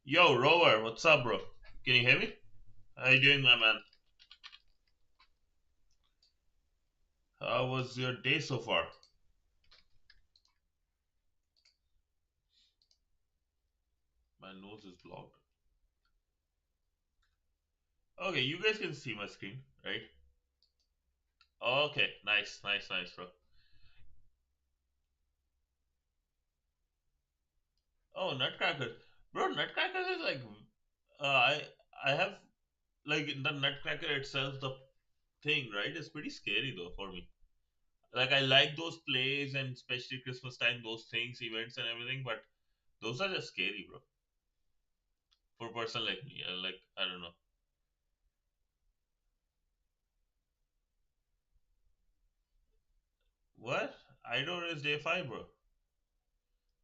Yo, Rover, what's up, bro? Can you hear me? How you doing, my man? How was your day so far? My nose is blocked. Okay, you guys can see my screen, right? Okay, nice, nice, nice, bro. Oh, Nutcrackers, bro. Nutcrackers is like, I have like the Nutcracker itself, the thing, right? Is pretty scary though for me. Like I like those plays and especially Christmas time, those things, events and everything, but those are just scary, bro. For a person like me, like I don't know. What? IDOR is day 5, bro.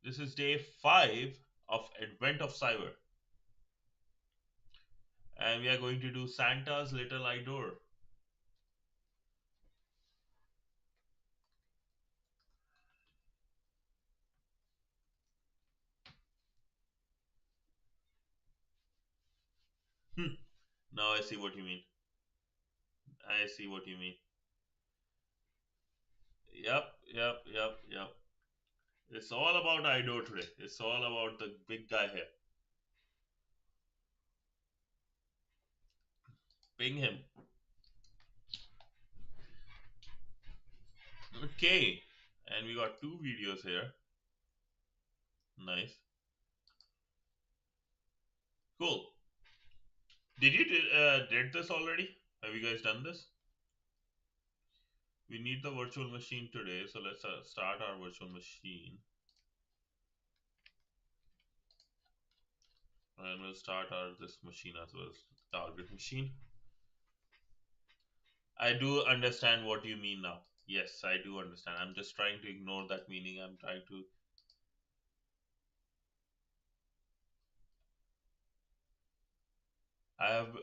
This is day 5 of Advent of Cyber. And we are going to do Santa's Little IDOR. Hmm. Now I see what you mean. I see what you mean. Yep, yep, yep, yep. It's all about IDOR today. It's all about the big guy here. Ping him. Okay. And we got two videos here. Nice. Cool. Did you did this already? Have you guys done this? We need the virtual machine today, so let's start our virtual machine. And we'll start our this machine as well, target machine. I do understand what you mean now. Yes, I do understand. I'm just trying to ignore that meaning. I'm trying to. I have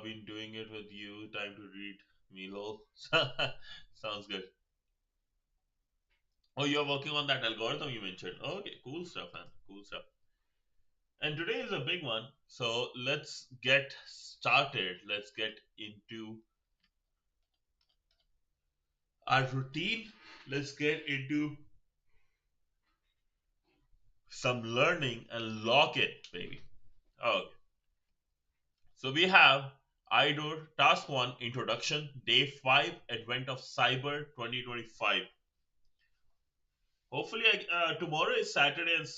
been doing it with you. Time to read Milo. Sounds good. Oh, you're working on that algorithm you mentioned. Okay, cool stuff, man. Cool stuff. And today is a big one. So let's get started. Let's get into our routine. Let's get into some learning and lock it, baby. Okay. So we have IDOR Task 1 Introduction, Day 5 Advent of Cyber 2025. Hopefully, tomorrow is Saturday and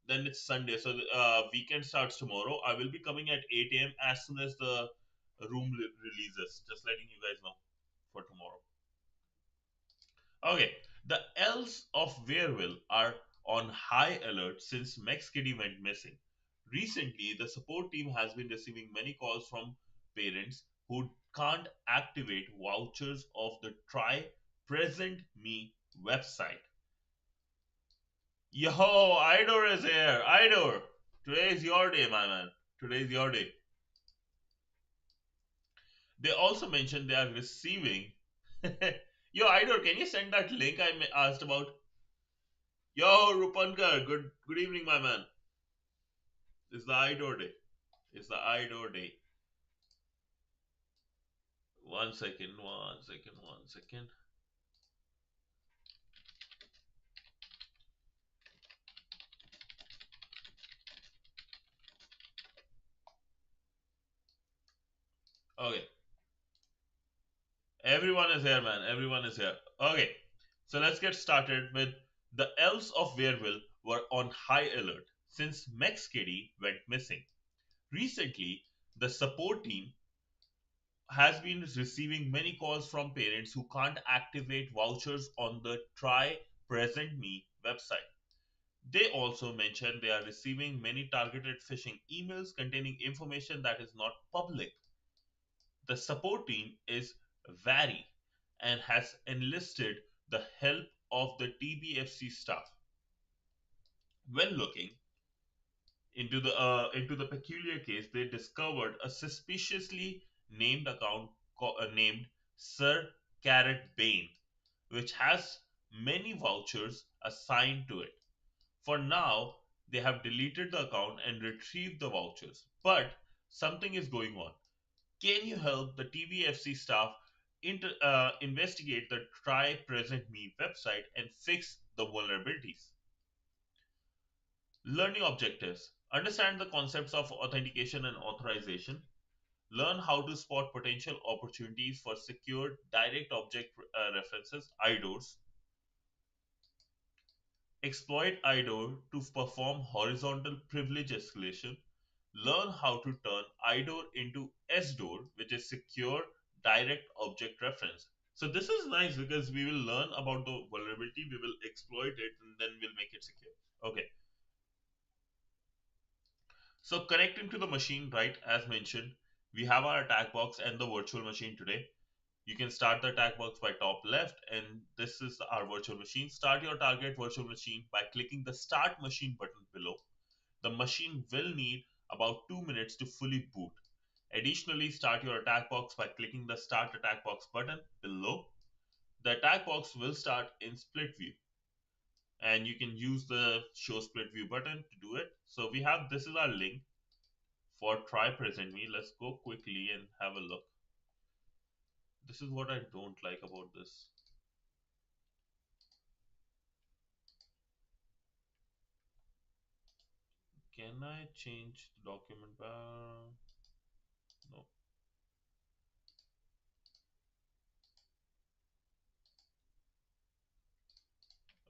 then it's Sunday. So the weekend starts tomorrow. I will be coming at 8 a.m. as soon as the room releases. Just letting you guys know for tomorrow. Okay, the elves of Weirville are on high alert since Max Kitty went missing. Recently, the support team has been receiving many calls from parents who can't activate vouchers of the Try Present Me website. Yo, Idor is here. Idor, today is your day, my man. Today is your day. They also mentioned they are receiving. Yo, Idor, can you send that link I asked about? Yo, Rupankar, good evening, my man. It's the Idor day. It's the Idor day. One second, one second, one second. Okay, everyone is here, man. Everyone is here. Okay, so let's get started with the elves of Weirville were on high alert since Mex Kitty went missing. Recently, the support team has been receiving many calls from parents who can't activate vouchers on the Try Present Me website. They also mentioned they are receiving many targeted phishing emails containing information that is not public. The support team is wary and has enlisted the help of the TBFC staff. When looking into the peculiar case, they discovered a suspiciously named account named Sir Carrot Bane, which has many vouchers assigned to it. For now, They have deleted the account and retrieved the vouchers. But something is going on. Can you help the TVFC staff investigate the Try Present Me website and fix the vulnerabilities? Learning objectives. Understand the concepts of authentication and authorization. Learn how to spot potential opportunities for secure direct object references, IDORs. Exploit IDOR to perform horizontal privilege escalation. Learn how to turn IDOR into SDOR, which is secure direct object reference. So this is nice because we will learn about the vulnerability, we will exploit it, and then we'll make it secure. Okay. So connecting to the machine, right, as mentioned, we have our attack box and the virtual machine today. You can start the attack box by top left, and this is our virtual machine. Start your target virtual machine by clicking the start machine button below. The machine will need about 2 minutes to fully boot. Additionally, start your attack box by clicking the start attack box button below. The attack box will start in split view, and you can use the show split view button to do it. So we have, this is our link for try present me. Let's go quickly and have a look. This is what I don't like about this. Can I change the document bar? No.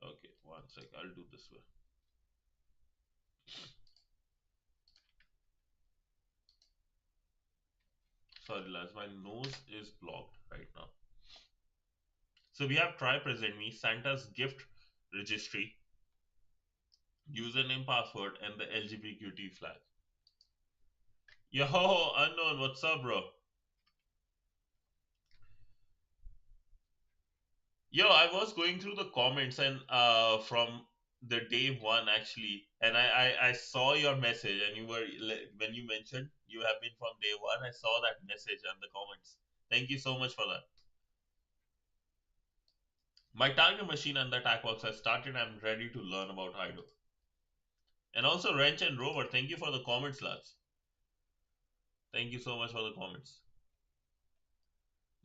Okay, one sec. I'll do this way. Sorry, lads. My nose is blocked right now. So we have try present me, Santa's gift registry, username, password, and the LGBTQT flag. Yo, unknown. What's up, bro? Yo, I was going through the comments and from the day one actually, and I saw your message, and you were, when you mentioned you have been from day one, I saw that message and the comments. Thank you so much for that. My target machine and the attack box has started. I'm ready to learn about IDO. And also Wrench and Rover, thank you for the comments, lads. Thank you so much for the comments.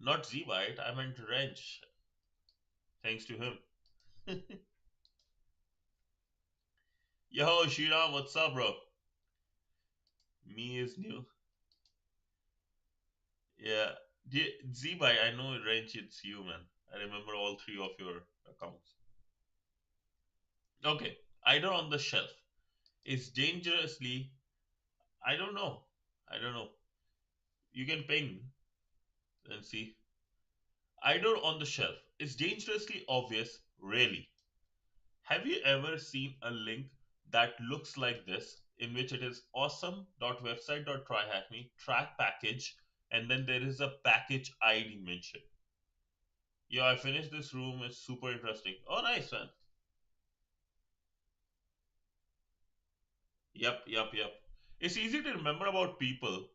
Not Z-Byte, I meant Wrench. Thanks to him. Yo, Shriram, what's up, bro? Me is new. Yeah. Z-Byte, I know Wrench, it's you, man. I remember all three of your accounts. Okay. Either on the shelf is dangerously. I don't know. I don't know. You can ping and see. Idle on the shelf is dangerously obvious, really. Have you ever seen a link that looks like this, in which it is awesome.website.tryhackme, track package, and then there is a package ID mentioned? Yeah, I finished this room, it's super interesting. Oh, nice, man. Yep. It's easy to remember about people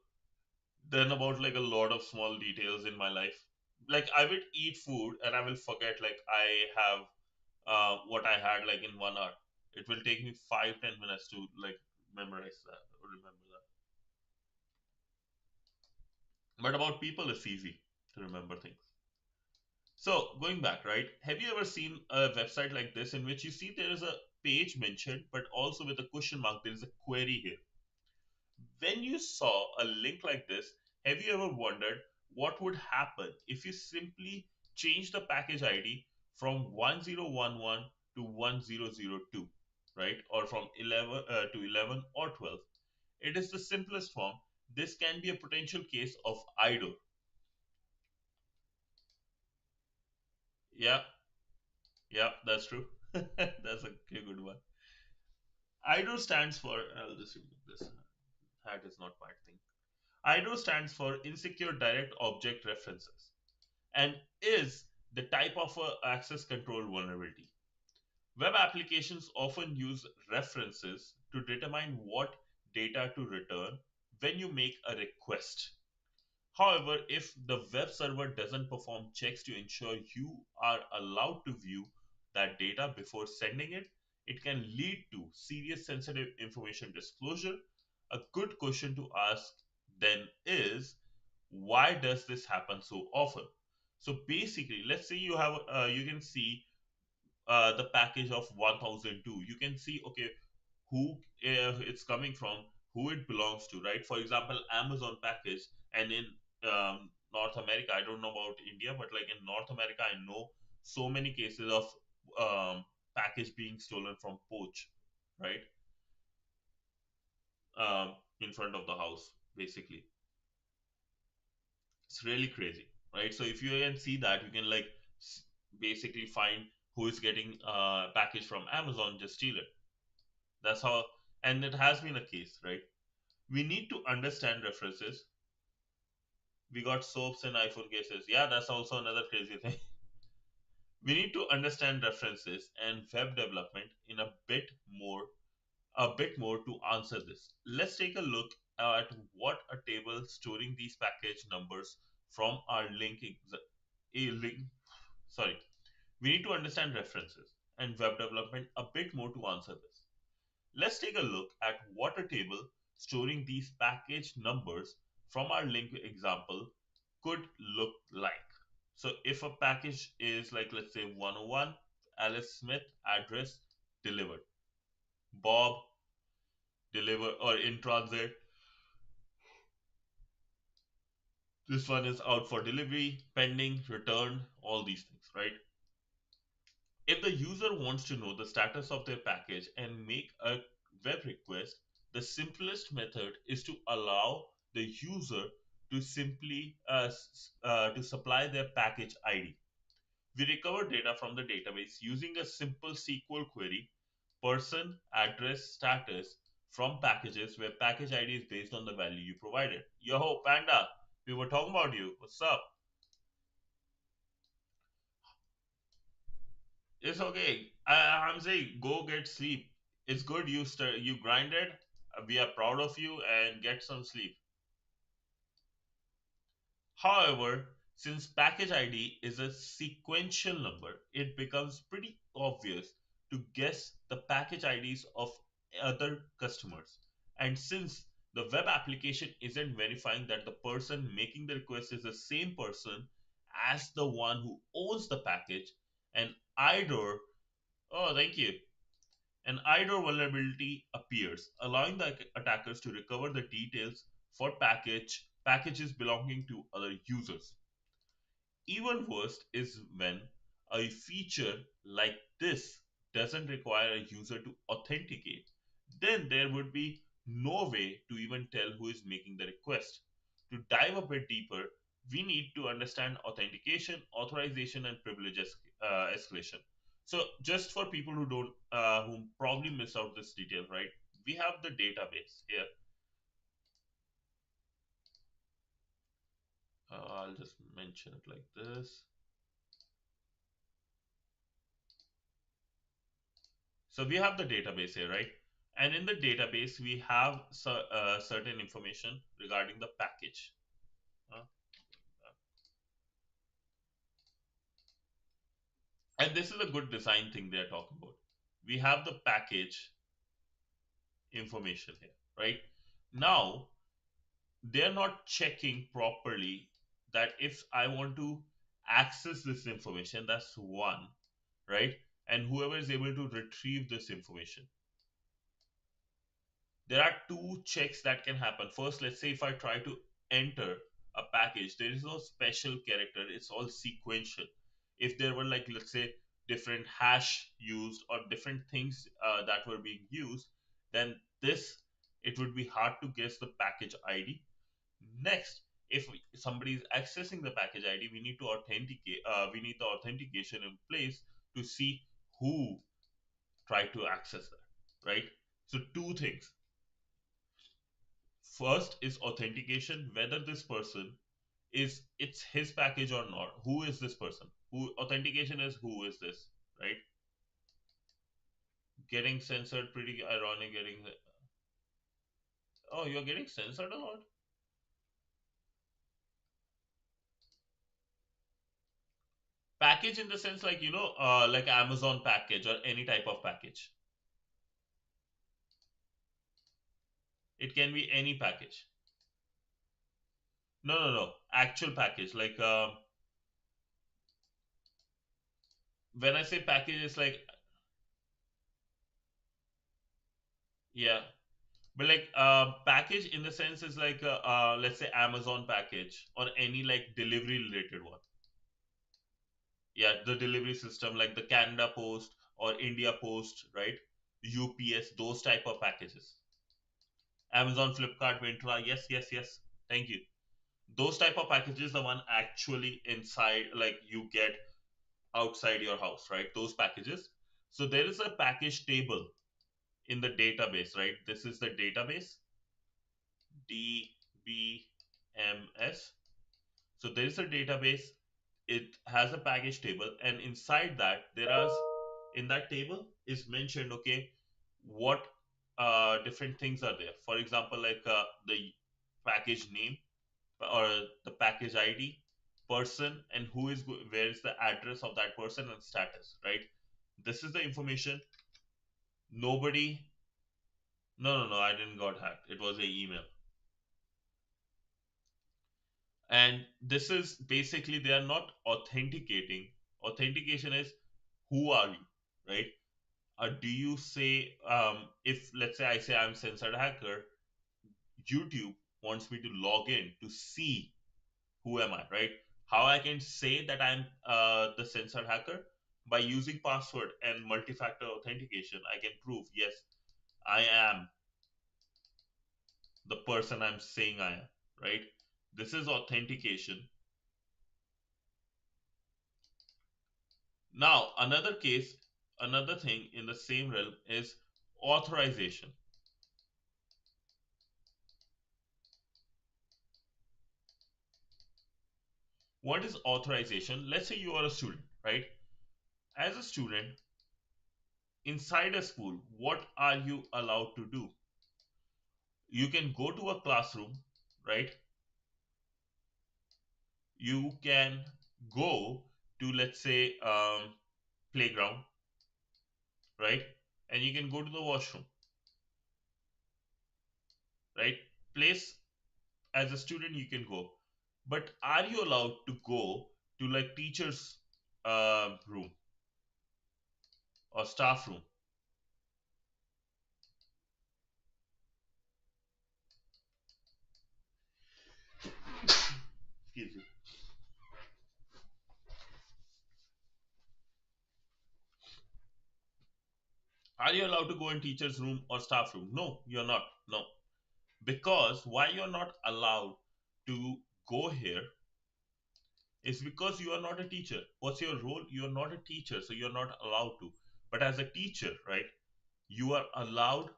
than about like a lot of small details in my life. Like, I will eat food and I will forget, like, I have what I had like in 1 hour. It will take me 5-10 minutes to like memorize that or remember that. But about people, it's easy to remember things. So going back, right? Have you ever seen a website like this in which you see there is a page mentioned, but also with a question mark, there is a query here? When you saw a link like this, have you ever wondered what would happen if you simply change the package ID from 1011 to 1002, right? Or from 11 to 11 or 12? It is the simplest form. This can be a potential case of IDOR. Yeah, yeah, that's true. That's a good one. IDOR stands for, I'll just remove this. Hat is not my thing. IDOR stands for Insecure Direct Object References, and is the type of access control vulnerability. Web applications often use references to determine what data to return when you make a request. However, if the web server doesn't perform checks to ensure you are allowed to view that data before sending it, It can lead to serious sensitive information disclosure. A good question to ask then is, why does this happen so often? So basically, let's say you can see the package of 1002. You can see, okay, who it's coming from, who it belongs to, right? For example, Amazon package, and in North America, I don't know about India, but like in North America, I know so many cases of package being stolen from poach, right? In front of the house, basically. It's really crazy, right? So if you can see that, you can like basically find who is getting package from Amazon, just steal it. That's how, and it has been a case, right? We need to understand references. We got soaps and iPhone cases. Yeah, that's also another crazy thing. We need to understand references and web development in a bit more to answer this. Let's take a look at what a table storing these package numbers from our a link. Sorry, we need to understand references and web development a bit more to answer this. Let's take a look at what a table storing these package numbers from our link example could look like. So if a package is like, let's say 101, Alice Smith, address delivered, Bob deliver or in transit, this one is out for delivery, pending, returned, all these things, right? If the user wants to know the status of their package and make a web request, the simplest method is to allow the user to simply to supply their package ID. We recover data from the database using a simple SQL query, person, address, status from packages where package ID is based on the value you provided. Yo, Panda, we were talking about you. What's up? It's okay. I'm saying go get sleep. It's good you grinded. We are proud of you and get some sleep. However, since package ID is a sequential number, it becomes pretty obvious to guess the package IDs of other customers. And since the web application isn't verifying that the person making the request is the same person as the one who owns the package, an IDOR, oh, thank you. An IDOR vulnerability appears, allowing the attackers to recover the details for packages belonging to other users. Even worse is when a feature like this doesn't require a user to authenticate. Then there would be no way to even tell who is making the request. To dive a bit deeper, we need to understand authentication, authorization, and escalation. So, just for people who probably miss out this detail, right? We have the database here. I'll just mention it like this. So we have the database here, right? And in the database, we have certain information regarding the package. Uh, and this is a good design thing they're talking about. We have the package information here, right? Now, they're not checking properly that if I want to access this information, that's one, right? And whoever is able to retrieve this information, there are two checks that can happen. First, let's say if I try to enter a package, there is no special character, it's all sequential. If there were, like, let's say, different hash used or different things that were being used, then this it would be hard to guess the package ID. Next, if somebody is accessing the package ID, we need to authenticate. We need the authentication in place to see who tried to access that, right? So two things. First is authentication, whether this person is it's his package or not. Who is this person? Who authentication is who is this, right? Getting censored, pretty ironic. Oh, you're getting censored a lot. Package in the sense like like Amazon package or any type of package. It can be any package. No, no, no. Actual package. Like when I say package, it's like, yeah. But like package in the sense is like let's say Amazon package or any like delivery related one. Yeah, the delivery system like the Canada Post or India Post, right? UPS, those type of packages. Amazon, Flipkart, Myntra, yes, yes, yes. Thank you. Those type of packages, the one actually inside, like you get outside your house, right? Those packages. So there is a package table in the database, right? This is the database, DBMS. So there is a database. It has a package table, and inside that there are, in that table is mentioned, okay, what different things are there. For example, like the package name or the package ID, person, and who is where is the address of that person and status, right? This is the information. Nobody, no, no, no, I didn't got hacked. It was a email. And this is basically they are not authenticating. Authentication is who are you, right? Do you say if let's say I say I'm censored hacker, YouTube wants me to log in to see who am I, right? How I can say that I'm the censored hacker? By using password and multi-factor authentication, I can prove yes, I am the person I'm saying I am, right? This is authentication. Now, another case, another thing in the same realm is authorization. What is authorization? Let's say you are a student, right? As a student, inside a school, what are you allowed to do? You can go to a classroom, right? You can go to, let's say, playground, right? And you can go to the washroom, right? Place as a student you can go, but are you allowed to go to like teachers' room or staff room? Excuse me. Are you allowed to go in teacher's room or staff room? No, you're not. No, because why you're not allowed to go here is because you are not a teacher. What's your role? You're not a teacher, so you're not allowed to. But as a teacher, right, you are allowed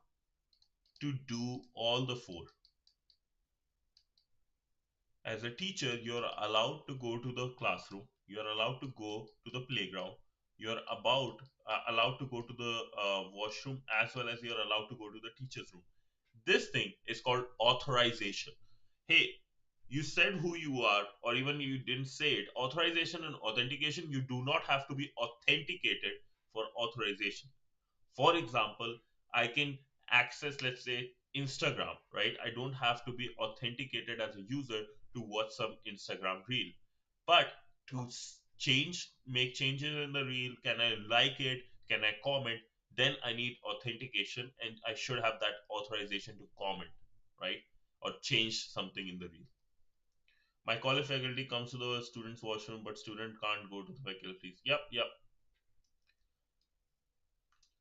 to do all the four. As a teacher, you're allowed to go to the classroom, you're allowed to go to the playground, you're about allowed to go to the washroom, as well as you're allowed to go to the teacher's room. This thing is called authorization. Hey, you said who you are, or even you didn't say it. Authorization and authentication, you do not have to be authenticated for authorization. For example, I can access, let's say, Instagram, right? I don't have to be authenticated as a user to watch some Instagram reel. But to change, make changes in the reel, can I like it? Can I comment? Then I need authentication, and I should have that authorization to comment, right? Or change something in the reel. My college faculty comes to the student's washroom, but student can't go to the faculty. Yep, yep.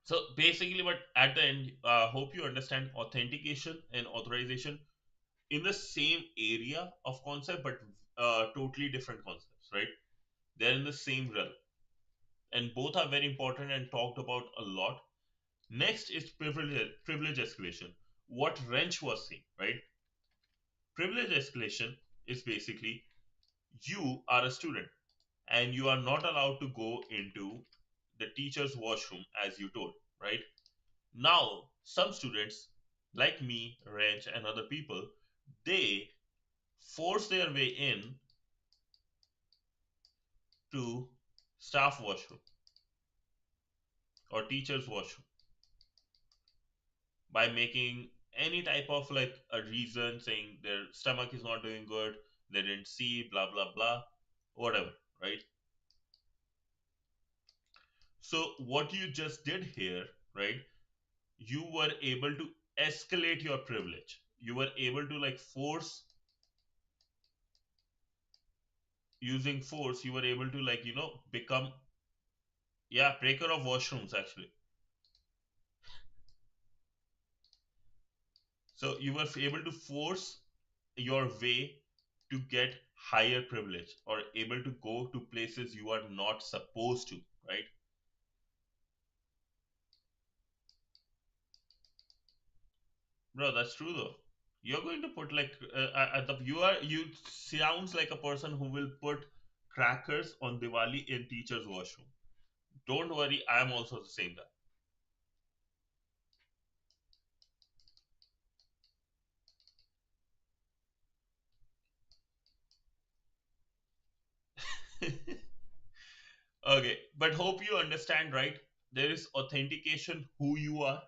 So basically, but at the end, hope you understand authentication and authorization in the same area of concept, but totally different concepts, right? They're in the same realm, and both are very important and talked about a lot. Next is privilege escalation. What Wrench was saying, right? Privilege escalation is basically you are a student and you are not allowed to go into the teacher's washroom as you told, right? Now, some students, like me, Ranch, and other people, they force their way in to staff washroom or teacher's washroom by making any type of like a reason saying their stomach is not doing good, they didn't see, blah blah blah, whatever, right? So what you just did here, right? You were able to escalate your privilege. You were able to like force, using force, you were able to like, become, yeah, breaker of washrooms actually. So you were able to force your way to get higher privilege or able to go to places you are not supposed to, right? Bro, that's true though. You're going to put like at the you sounds like a person who will put crackers on Diwali in teacher's washroom. Don't worry, I am also the same guy. Okay, but hope you understand, right? There is authentication, who you are,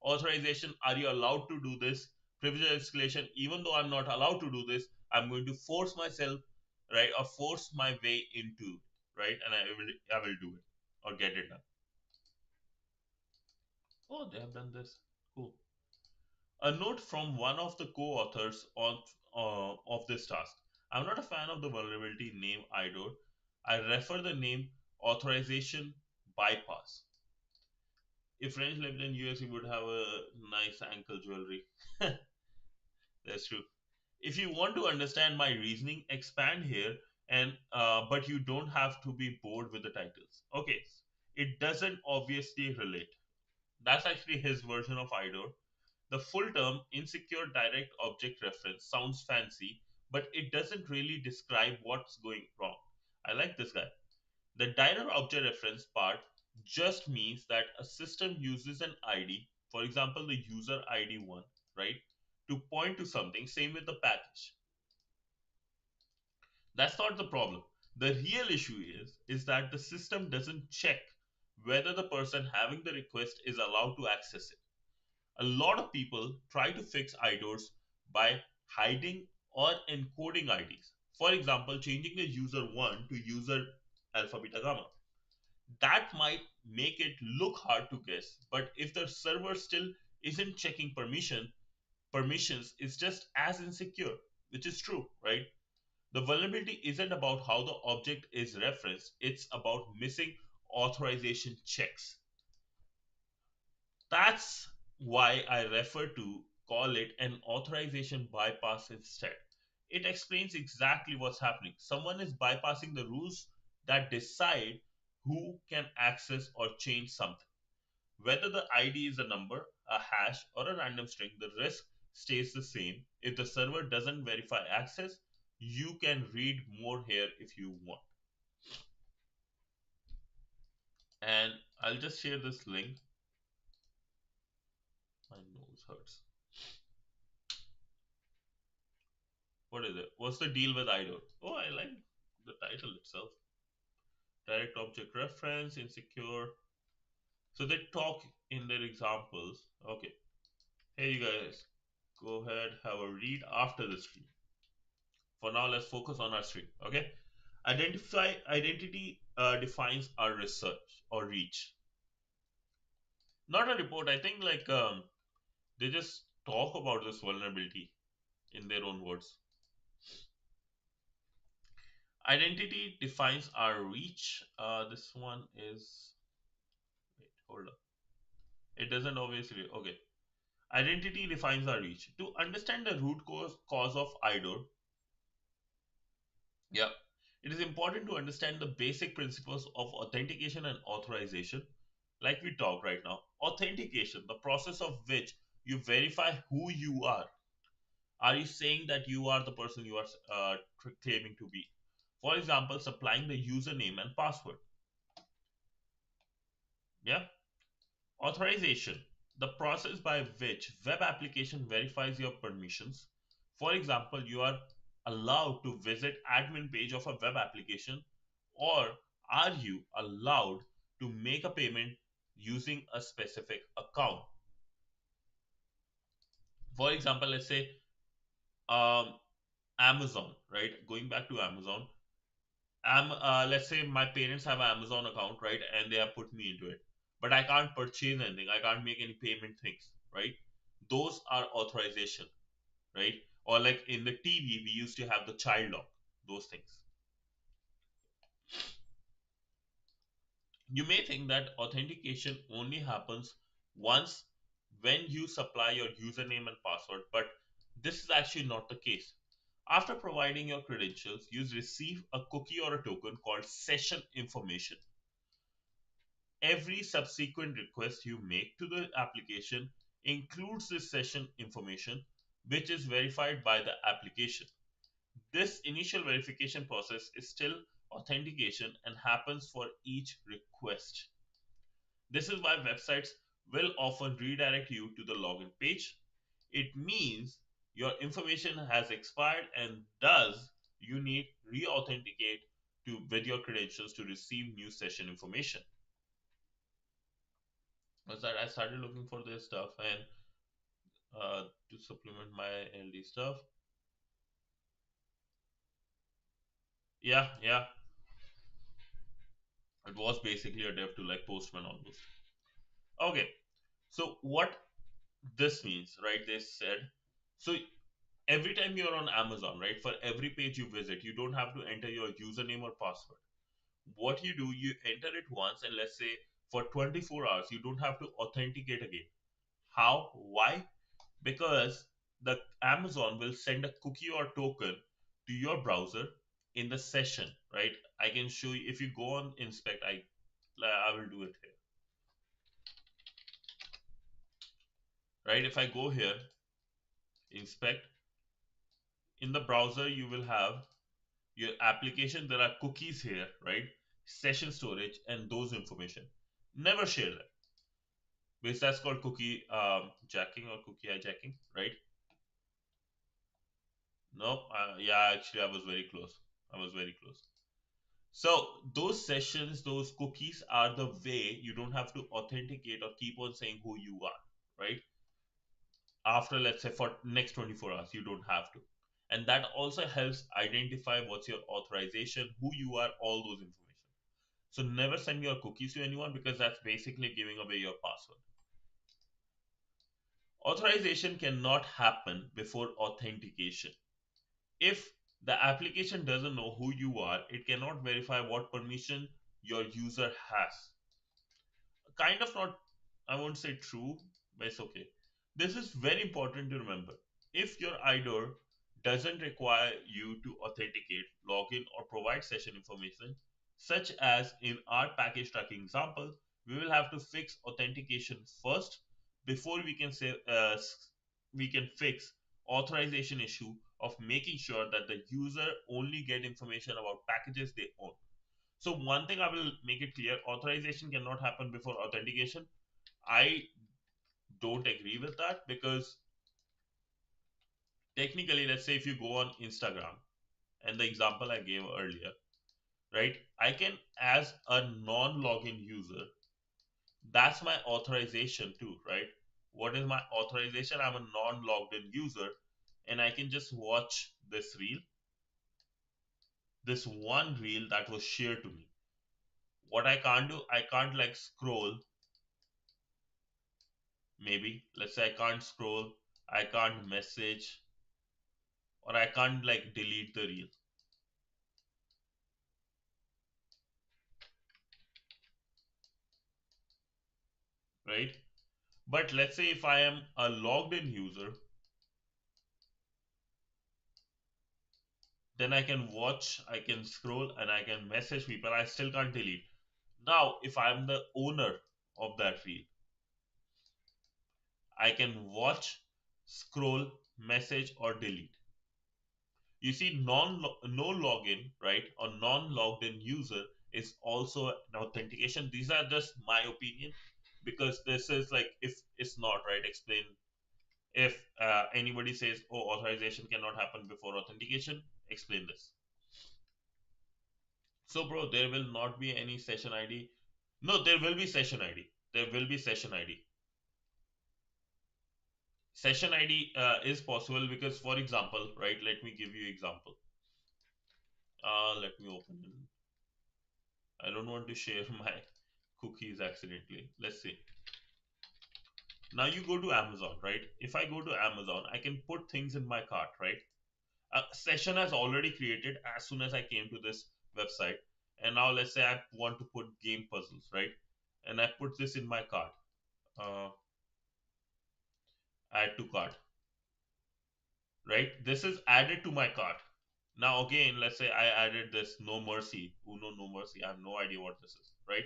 authorization, are you allowed to do this, privilege escalation, even though I'm not allowed to do this, I'm going to force myself, right, or force my way into it, right, and I will do it or get it done. Oh, they have done this. Cool. A note from one of the co-authors of this task. I'm not a fan of the vulnerability name IDOR. I refer the name authorization bypass. If French lived in US, he would have a nice ankle jewelry. That's true. If you want to understand my reasoning, expand here, and but you don't have to be bored with the titles. Okay, it doesn't obviously relate. That's actually his version of IDOR. The full term, insecure direct object reference, sounds fancy, but it doesn't really describe what's going wrong. I like this guy. The direct object reference part just means that a system uses an ID, for example, the user ID 1, right, to point to something. Same with the package. That's not the problem. The real issue is that the system doesn't check whether the person having the request is allowed to access it. A lot of people try to fix IDORs by hiding or encoding IDs. For example, changing the user 1 to user alpha beta gamma. That might make it look hard to guess, but if the server still isn't checking permissions is just as insecure, which is true, right? The vulnerability isn't about how the object is referenced, it's about missing authorization checks. That's why I refer to call it an authorization bypass instead. It explains exactly what's happening. Someone is bypassing the rules that decide who can access or change something. Whether the ID is a number, a hash, or a random string, the risk stays the same. If the server doesn't verify access, you can read more here if you want. And I'll just share this link. My nose hurts. What is it? What's the deal with IDOR? Oh, I like the title itself. Direct object reference, insecure. So they talk in their examples. Okay. Hey, you guys, go ahead, have a read after the stream. For now, let's focus on our stream. Okay. Identity defines our research or reach. Not a report. I think like they just talk about this vulnerability in their own words. Identity defines our reach. This one is, wait, hold up. It doesn't obviously. Okay. Identity defines our reach. To understand the root cause of IDOR, yeah, it is important to understand the basic principles of authentication and authorization. Like we talk right now, authentication, the process of which you verify who you are. Are you saying that you are the person you are claiming to be? For example, supplying the username and password. Yeah. Authorization, the process by which web application verifies your permissions. For example, you are allowed to visit admin page of a web application, or are you allowed to make a payment using a specific account? For example, let's say um, Amazon, right? Going back to Amazon, let's say my parents have an Amazon account, right? And they have put me into it, but I can't purchase anything. I can't make any payment things, right? Those are authorization, right? Or like in the TV, we used to have the child lock, those things. You may think that authentication only happens once when you supply your username and password, but this is actually not the case. After providing your credentials, you receive a cookie or a token called session information. Every subsequent request you make to the application includes this session information, which is verified by the application. This initial verification process is still authentication and happens for each request. This is why websites will often redirect you to the login page. It means your information has expired and thus you need re-authenticate to with your credentials to receive new session information. Was that I started looking for this stuff and to supplement my LD stuff. Yeah, it was basically a dev to like Postman almost. Okay, so what this means, right? They said so every time you're on Amazon, right? For every page you visit, you don't have to enter your username or password. What you do, you enter it once, and let's say for 24 hours, you don't have to authenticate again. How? Why? Because the Amazon will send a cookie or token to your browser in the session, right? I can show you if you go on inspect. I will do it here, right? If I go here, inspect in the browser, you will have your application. There are cookies here, right? Session storage and those information. Never share that because that's called cookie jacking or cookie hijacking, right? No, yeah, actually, I was very close. I was very close. So those sessions, those cookies are the way you don't have to authenticate or keep on saying who you are, right? After let's say for next 24 hours, you don't have to. And that also helps identify what's your authorization, who you are, all those information. So never send your cookies to anyone because that's basically giving away your password. Authorization cannot happen before authentication. If the application doesn't know who you are, it cannot verify what permission your user has. Kind of not, I won't say true, but it's okay. This is very important to remember. If your IDOR doesn't require you to authenticate, log in, or provide session information, such as in our package tracking example, we will have to fix authentication first before we can say we can fix authorization issue of making sure that the user only get information about packages they own. So one thing I will make it clear, authorization cannot happen before authentication. I don't agree with that because technically, let's say if you go on Instagram and the example I gave earlier, right? I can, as a non-login user, that's my authorization too, right? What is my authorization? I'm a non-logged in user and I can just watch this reel, this one reel that was shared to me. What I can't do, I can't like scroll. Maybe let's say I can't scroll, I can't message, or I can't like delete the reel, right? But let's say if I am a logged in user, then I can watch, I can scroll, and I can message people. I still can't delete. Now, if I'm the owner of that reel, I can watch, scroll, message, or delete. You see, no login, right, or non-logged in user is also an authentication. These are just my opinion because this is like if it's not right. Explain if anybody says, "Oh, authorization cannot happen before authentication." Explain this. So, bro, there will not be any session ID. No, there will be session ID. There will be session ID. Session ID is possible because, for example, right, let me give you example. Let me open it. I don't want to share my cookies accidentally. Let's see. Now you go to Amazon, right? If I go to Amazon, I can put things in my cart, right? A session has already created as soon as I came to this website. And now let's say I want to put game puzzles, right? And I put this in my cart. Uh, Add to cart, right? This is added to my cart. Now again, let's say I added this No Mercy, Uno No Mercy. I have no idea what this is, right?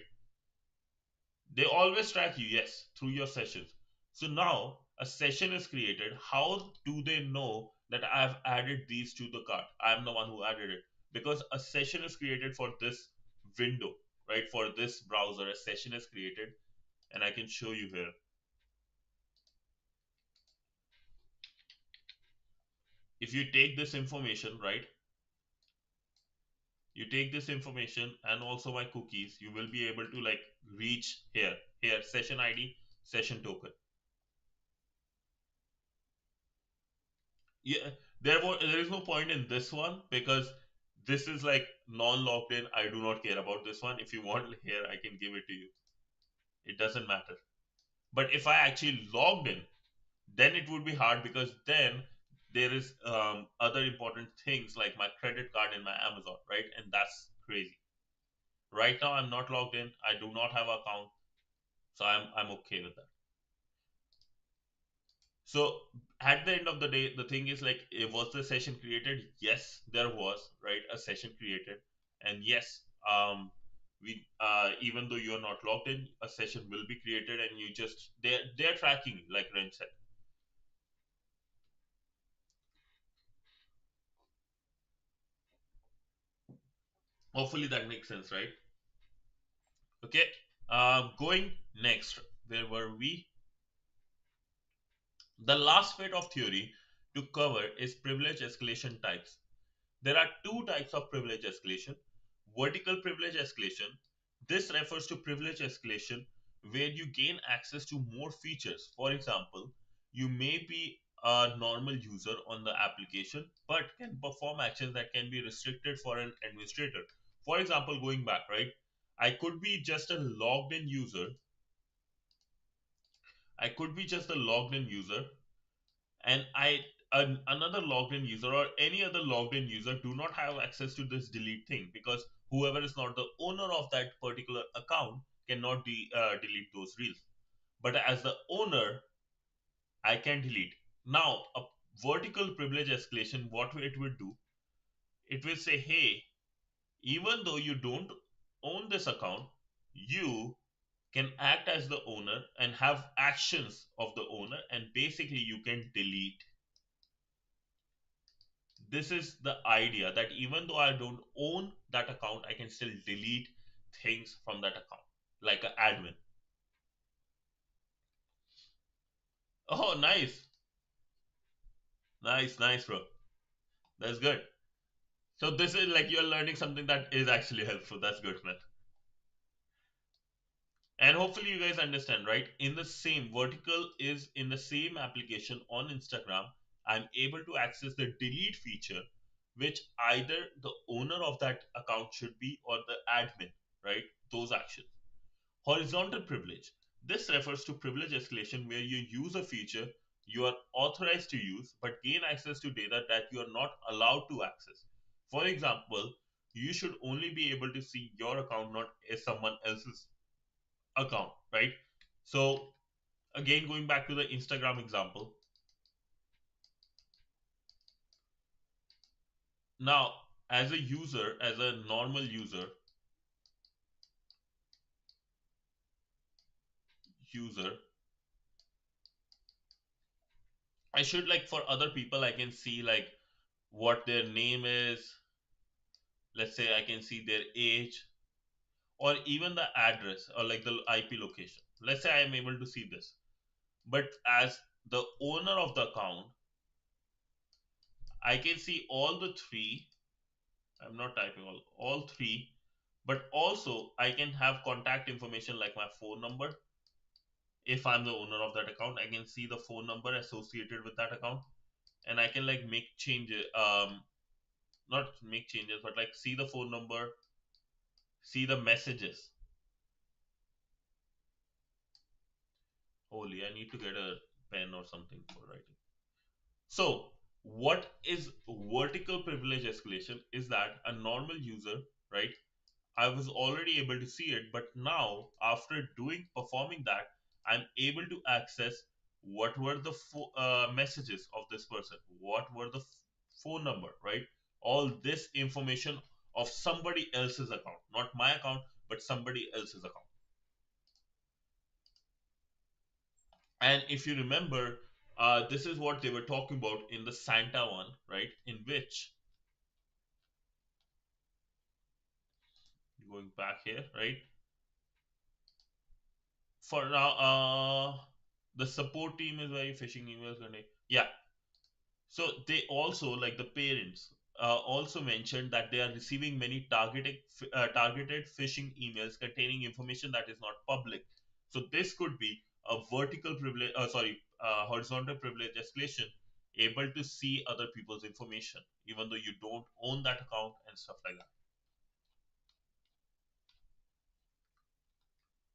They always track you, yes, through your sessions. So now a session is created. How do they know that I have added these to the cart? I am the one who added it because a session is created for this window, right? For this browser, a session is created, and I can show you here. If you take this information, right? You take this information and also my cookies, you will be able to like reach here, session ID, session token. Yeah, there is no point in this one because this is like non-logged in. I do not care about this one. If you want here, I can give it to you. It doesn't matter. But if I actually logged in, then it would be hard because then there is other important things like my credit card and my Amazon, right? And that's crazy. Right now, I'm not logged in. I do not have an account, so I'm okay with that. So at the end of the day, the thing is like, was the session created? Yes, there was, right, a session created, and yes, we even though you are not logged in, a session will be created, and you just they're tracking you, like Ren said. Hopefully that makes sense, right? Okay. Going next, where were we? The last bit of theory to cover is privilege escalation types. There are two types of privilege escalation. Vertical privilege escalation. This refers to privilege escalation where you gain access to more features. For example, you may be a normal user on the application but can perform actions that can be restricted for an administrator. For example, going back, right? I could be just a logged in user. I could be just a logged in user and another logged in user or any other logged in user do not have access to this delete thing because whoever is not the owner of that particular account cannot delete those reels. But as the owner, I can delete. Now, a vertical privilege escalation, what it will do, it will say, hey, even though you don't own this account, you can act as the owner and have actions of the owner, and basically you can delete. This is the idea that even though I don't own that account, I can still delete things from that account, like an admin. Oh, nice, nice, bro. That's good. So this is like you're learning something that is actually helpful. That's good, man. And hopefully you guys understand, right? In the same vertical is in the same application on Instagram. I'm able to access the delete feature, which either the owner of that account should be or the admin, right? Those actions. Horizontal privilege. This refers to privilege escalation where you use a feature you are authorized to use but gain access to data that you are not allowed to access. For example, you should only be able to see your account, not someone else's account, right? So, again, going back to the Instagram example, now as a user, as a normal user, I should like for other people, I can see like what their name is. Let's say I can see their age or even the address or like the IP location. Let's say I am able to see this. But as the owner of the account, I can see all the three. I'm not typing all three, but also I can have contact information like my phone number, if I'm the owner of that account, I can see the phone number associated with that account, and I can like make changes. Not make changes, but like see the phone number, see the messages. Holy, I need to get a pen or something for writing. So, what is vertical privilege escalation is that a normal user, right? I was already able to see it, but now after performing that, I'm able to access what were the messages of this person, what were the phone number, right? All this information of somebody else's account, not my account, but somebody else's account. And if you remember, this is what they were talking about in the Santa one, right? In which, going back here, right? For now, the support team is very phishing emails. Yeah. So they also, like the parents, also mentioned that they are receiving many targeted phishing emails containing information that is not public. So this could be a horizontal privilege escalation, able to see other people's information, even though you don't own that account and stuff like that.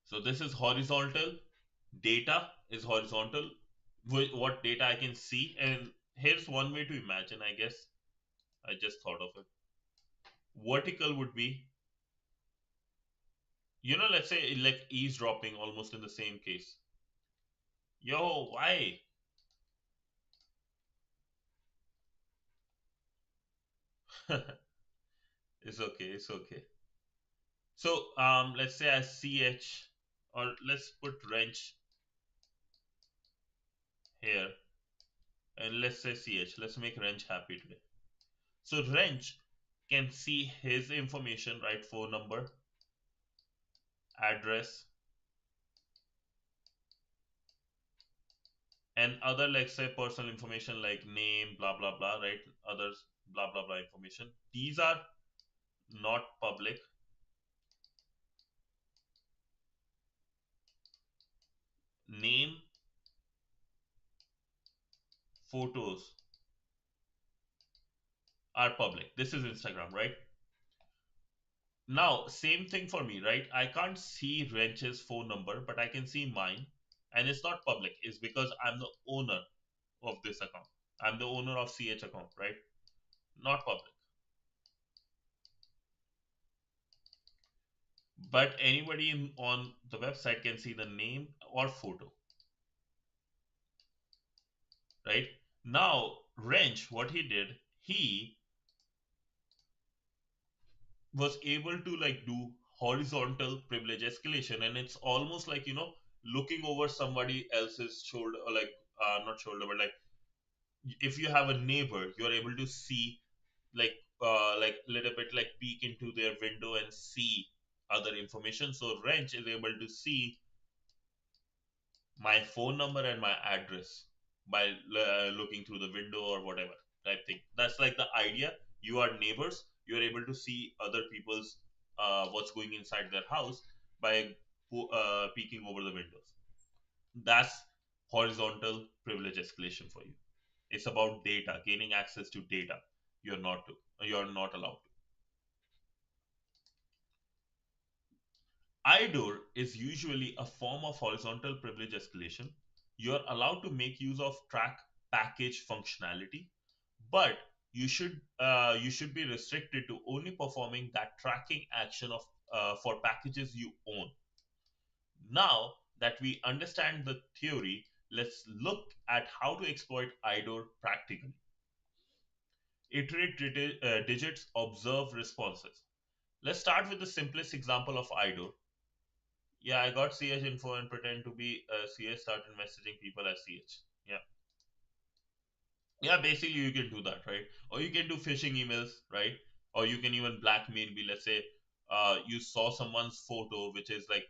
So this is horizontal. Data is horizontal. What data I can see, and here's one way to imagine. I guess I just thought of it. Vertical would be, let's say like eavesdropping, almost in the same case. Yo, why? It's okay. It's okay. So let's say I ch, or let's put wrench here, and let's say ch. Let's make wrench happy today. So wrench can see his information, right? Phone number, address, and other, like say personal information like name, blah blah blah, right? Others, blah blah blah information. These are not public. Name, photos are public. This is Instagram, right? Now, same thing for me, right? I can't see Wrench's phone number, but I can see mine. And it's not public. It's because I'm the owner of this account. I'm the owner of CH account, right? Not public. But anybody on the website can see the name or photo, right? Now, Wrench, what he did, he was able to like do horizontal privilege escalation, and it's almost like looking over somebody else's shoulder, or like not shoulder, but like if you have a neighbor, you're able to see like little bit like peek into their window and see other information. So Wrench is able to see my phone number and my address by looking through the window or whatever type thing. That's like the idea. You are neighbors. You are able to see other people's what's going inside their house by peeking over the windows. That's horizontal privilege escalation for you. It's about data, gaining access to data. You're not allowed to. IDOR is usually a form of horizontal privilege escalation. You're allowed to make use of track package functionality, but you should be restricted to only performing that tracking action of for packages you own. Now that we understand the theory, let's look at how to exploit IDOR practically. Iterate digits, observe responses. Let's start with the simplest example of IDOR. Yeah, I got CH info and pretend to be CH, started messaging people as CH. Yeah. Yeah, basically you can do that, right? Or you can do phishing emails, right? Or you can even blackmail me. Let's say you saw someone's photo, which is like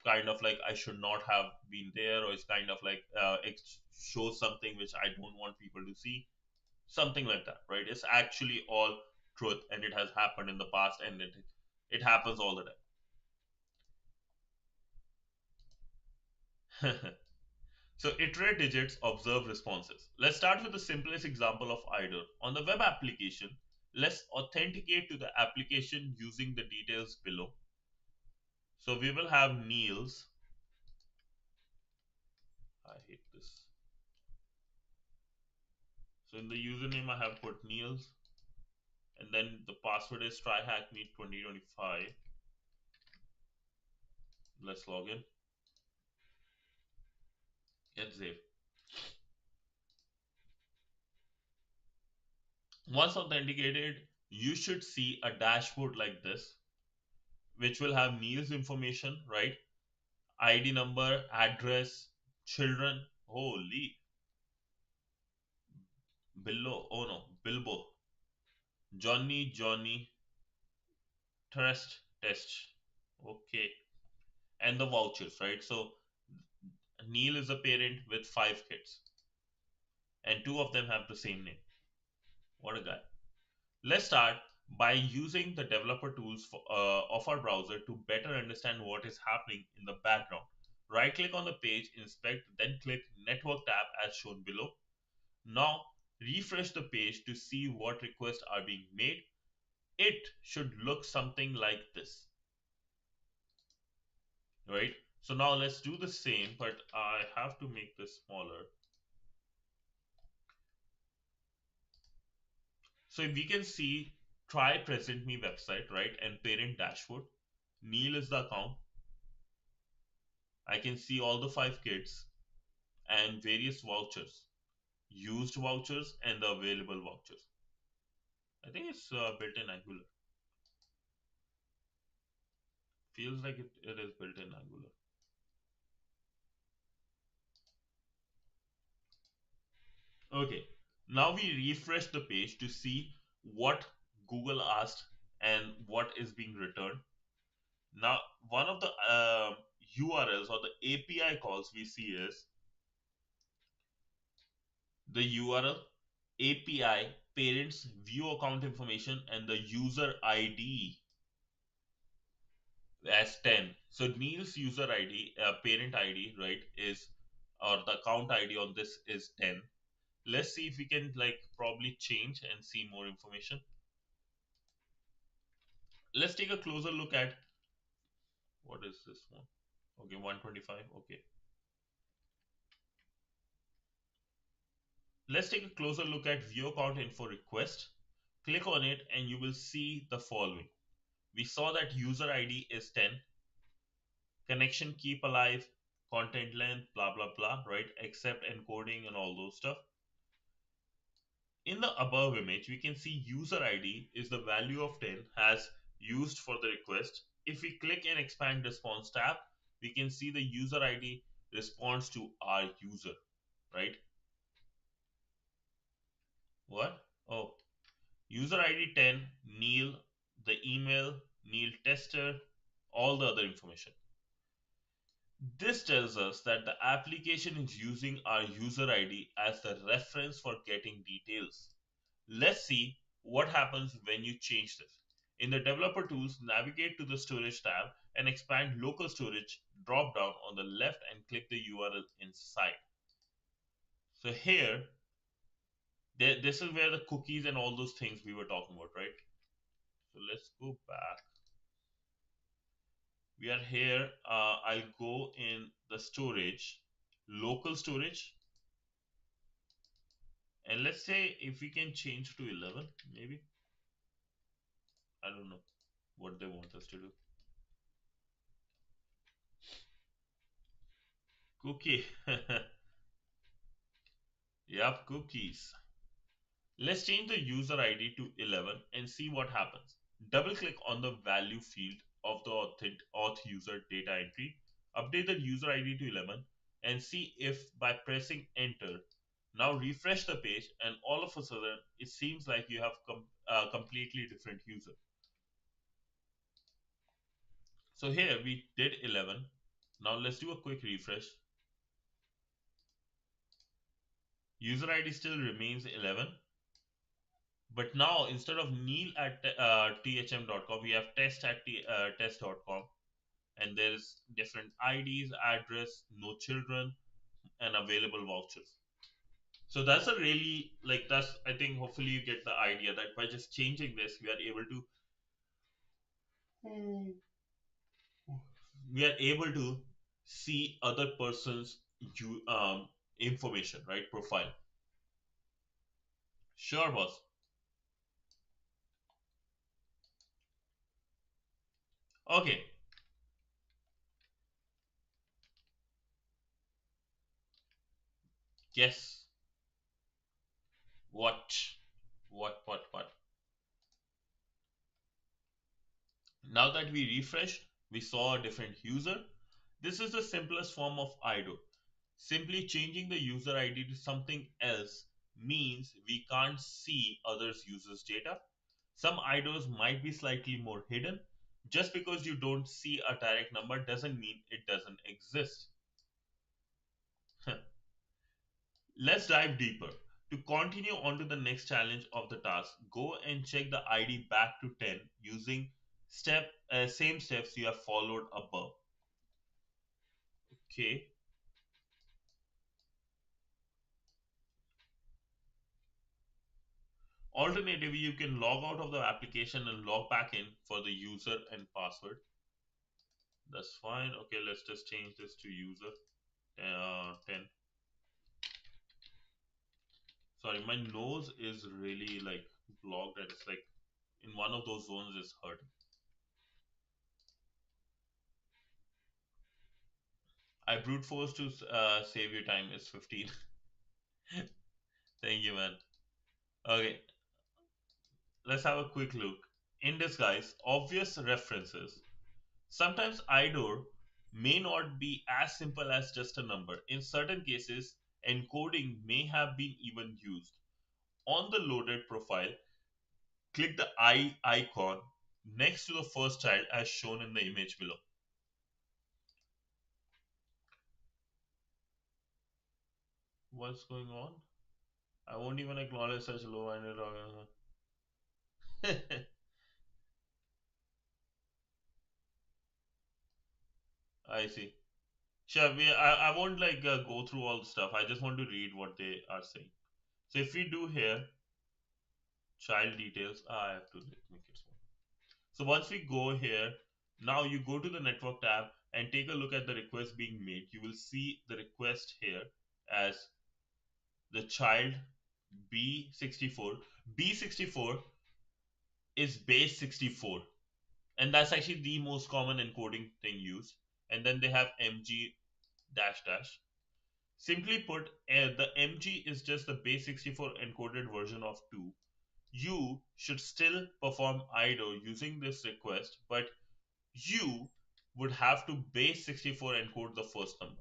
kind of like I should not have been there, or it's kind of like it shows something which I don't want people to see. Something like that, right? It's actually all truth, and it has happened in the past, and it happens all the time. So iterate digits, observe responses. Let's start with the simplest example of IDOR. On the web application, let's authenticate to the application using the details below. So we will have Niels. I hate this. So in the username, I have put Niels, and then the password is TryHackMe 2025. Let's log in. Get save. Once authenticated, you should see a dashboard like this, which will have Niels information, right? ID number, address, children. Holy, below. Oh no, Bilbo. Johnny, test. Okay. And the vouchers, right? So Neil is a parent with 5 kids, and two of them have the same name. What a guy. Let's start by using the developer tools of our browser to better understand what is happening in the background. Right click on the page, inspect, then click Network tab as shown below. Now refresh the page to see what requests are being made. It should look something like this, right? So now let's do the same, but I have to make this smaller. So we can see try present me website, right? And parent dashboard. Neil is the account. I can see all the 5 kids and various vouchers, used vouchers and the available vouchers. I think it's built in Angular. Feels like it is built in Angular. Okay, now we refresh the page to see what Google asked and what is being returned. Now, one of the URLs or the API calls we see is the URL, API, parents, view account information, and the user ID as 10. So Neil's user ID, parent ID, right, is, or the account ID on this is 10. Let's see if we can like probably change and see more information. Let's take a closer look at what is this one. Okay, 125. Okay, let's take a closer look at view account info request. Click on it and you will see the following. We saw that user ID is 10, connection keep alive, content length, blah blah blah, right? Except encoding and all those stuff. In the above image, we can see user ID is the value of 10 has used for the request. If we click and expand response tab, we can see the user ID responds to our user, right? What? Oh, user ID 10, Neil, the email, Neil tester, all the other information. This tells us that the application is using our user ID as the reference for getting details. Let's see what happens when you change this. In the developer tools, navigate to the storage tab and expand local storage drop down on the left and click the URL inside. So here, this is where the cookies and all those things we were talking about, right? So let's go back. We are here. I'll go in the storage, local storage, and let's say if we can change to 11, maybe. I don't know what they want us to do. Cookie. Yep, cookies. Let's change the user ID to 11 and see what happens. Double click on the value field of the auth user data entry. Update the user ID to 11 and see if by pressing enter. Now refresh the page and all of a sudden it seems like you have a completely different user. So here we did 11. Now let's do a quick refresh. User ID still remains 11. But now instead of Neil at thm.com, we have test at test.com. and there's different IDs, address, no children, and available vouchers. So that's a really like that's I think hopefully you get the idea that by just changing this we are able to see other person's you information, right? Profile. Sure, boss. Okay. Yes. What? What? Now that we refreshed, we saw a different user. This is the simplest form of IDOR. Simply changing the user ID to something else means we can't see others' users' data. Some IDORs might be slightly more hidden. Just because you don't see a direct number doesn't mean it doesn't exist. Let's dive deeper. To continue on to the next challenge of the task, go and check the ID back to 10 using same steps you have followed above. Okay. Alternatively, you can log out of the application and log back in for the user and password. That's fine. Okay, let's just change this to user 10. Sorry, my nose is really like blocked and it's like in one of those zones is hurt. I brute force to save your time is 15. Thank you, man. Okay, let's have a quick look. In disguise, obvious references. Sometimes IDOR may not be as simple as just a number. In certain cases, encoding may have been even used. On the loaded profile, click the eye icon next to the first child as shown in the image below. What's going on? I won't even acknowledge such low-minded I see. Sure, I won't like go through all the stuff. I just want to read what they are saying. So if we do here, child details, I have to make it small. So once we go here, now you go to the network tab and take a look at the request being made. You will see the request here as the child B64. B64 is base 64, and that's actually the most common encoding thing used. And then they have MG dash dash. Simply put, the MG is just the base 64 encoded version of 2. You should still perform IDO using this request, but you would have to base 64 encode the first number.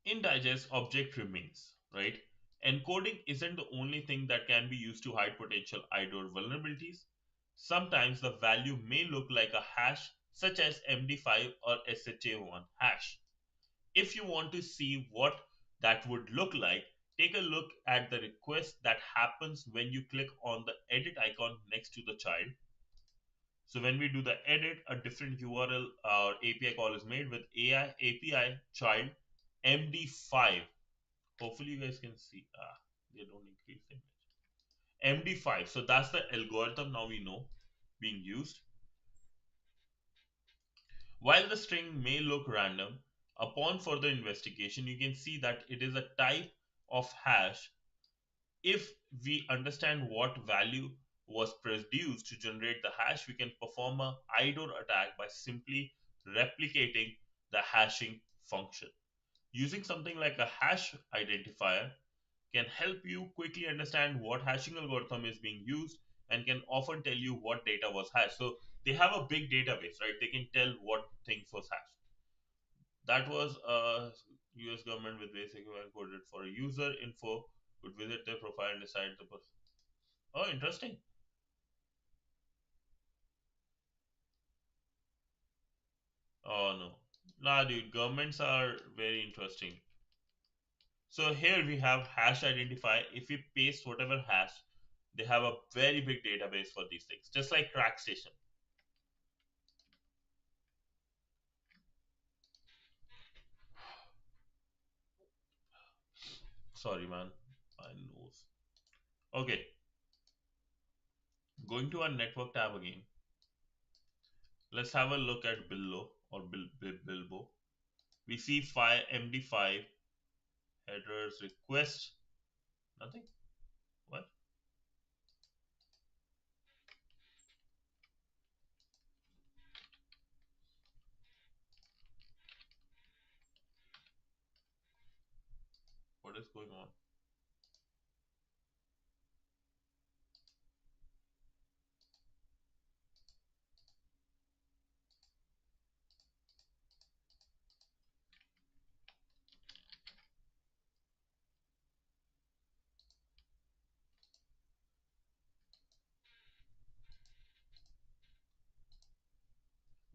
In digest, object remains, right? Encoding isn't the only thing that can be used to hide potential IDOR vulnerabilities. Sometimes the value may look like a hash, such as MD5 or SHA1 hash. If you want to see what that would look like, take a look at the request that happens when you click on the edit icon next to the child. So when we do the edit, a different URL or API call is made with AI API child MD5. Hopefully you guys can see. They don't increase the image. MD5. So that's the algorithm now we know being used. While the string may look random, upon further investigation, you can see that it is a type of hash. If we understand what value was produced to generate the hash, we can perform a IDOR attack by simply replicating the hashing function. Using something like a hash identifier can help you quickly understand what hashing algorithm is being used and can often tell you what data was hashed. So they have a big database, right? They can tell what things was hashed. That was a US government with basic encoded for a user info could visit their profile and decide the person. Oh, interesting. Oh no. Nah, dude, governments are very interesting. So here we have hash identifier. If we paste whatever hash, They have a very big database for these things, just like TrackStation. Sorry, man, my nose. Okay, going to our network tab again. Let's have a look at Billo or Bilbo. We see file MD5 headers request. Nothing. What? What is going on?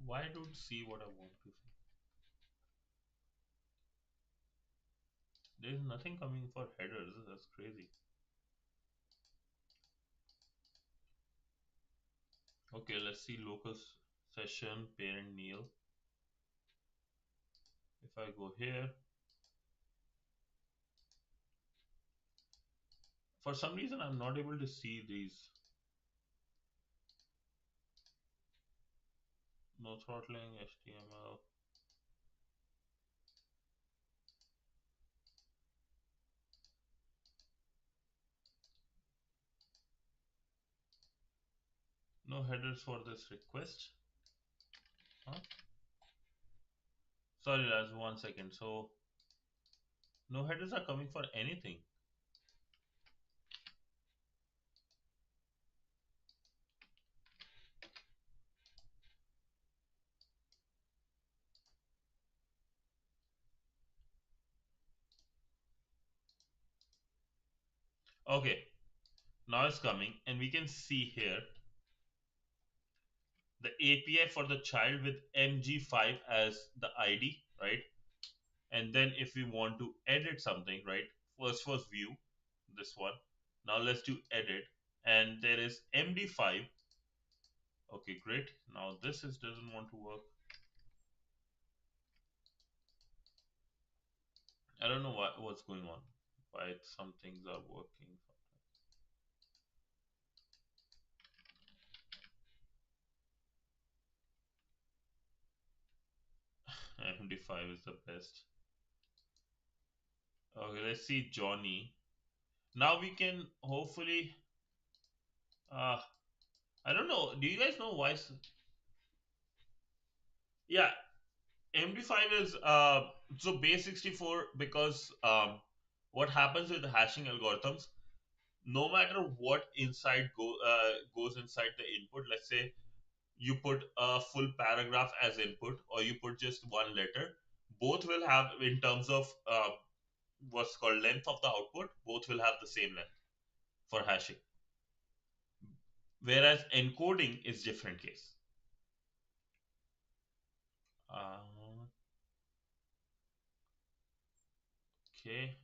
Why don't see what I want to see? There's nothing coming for headers. That's crazy. Okay, let's see local session parent Neil. If I go here, for some reason I'm not able to see these. No throttling, HTML. No headers for this request. Huh? Sorry, lads, 1 second. So no headers are coming for anything. Okay, now it's coming, and we can see here the API for the child with MG5 as the ID, right? And then if we want to edit something, right? First view, this one. Now let's do edit, and there is MD5. Okay, great. Now this is doesn't want to work. I don't know what's going on. Why some things are working. MD5 is the best. Okay, let's see Johnny. Now we can hopefully. Uh, I don't know. Do you guys know why? Yeah, MD5 is so base 64 because what happens with the hashing algorithms, no matter what goes inside the input, let's say you put a full paragraph as input or you put just one letter, both will have, in terms of what's called length of the output, both will have the same length for hashing. Whereas encoding is different case. Uh, okay.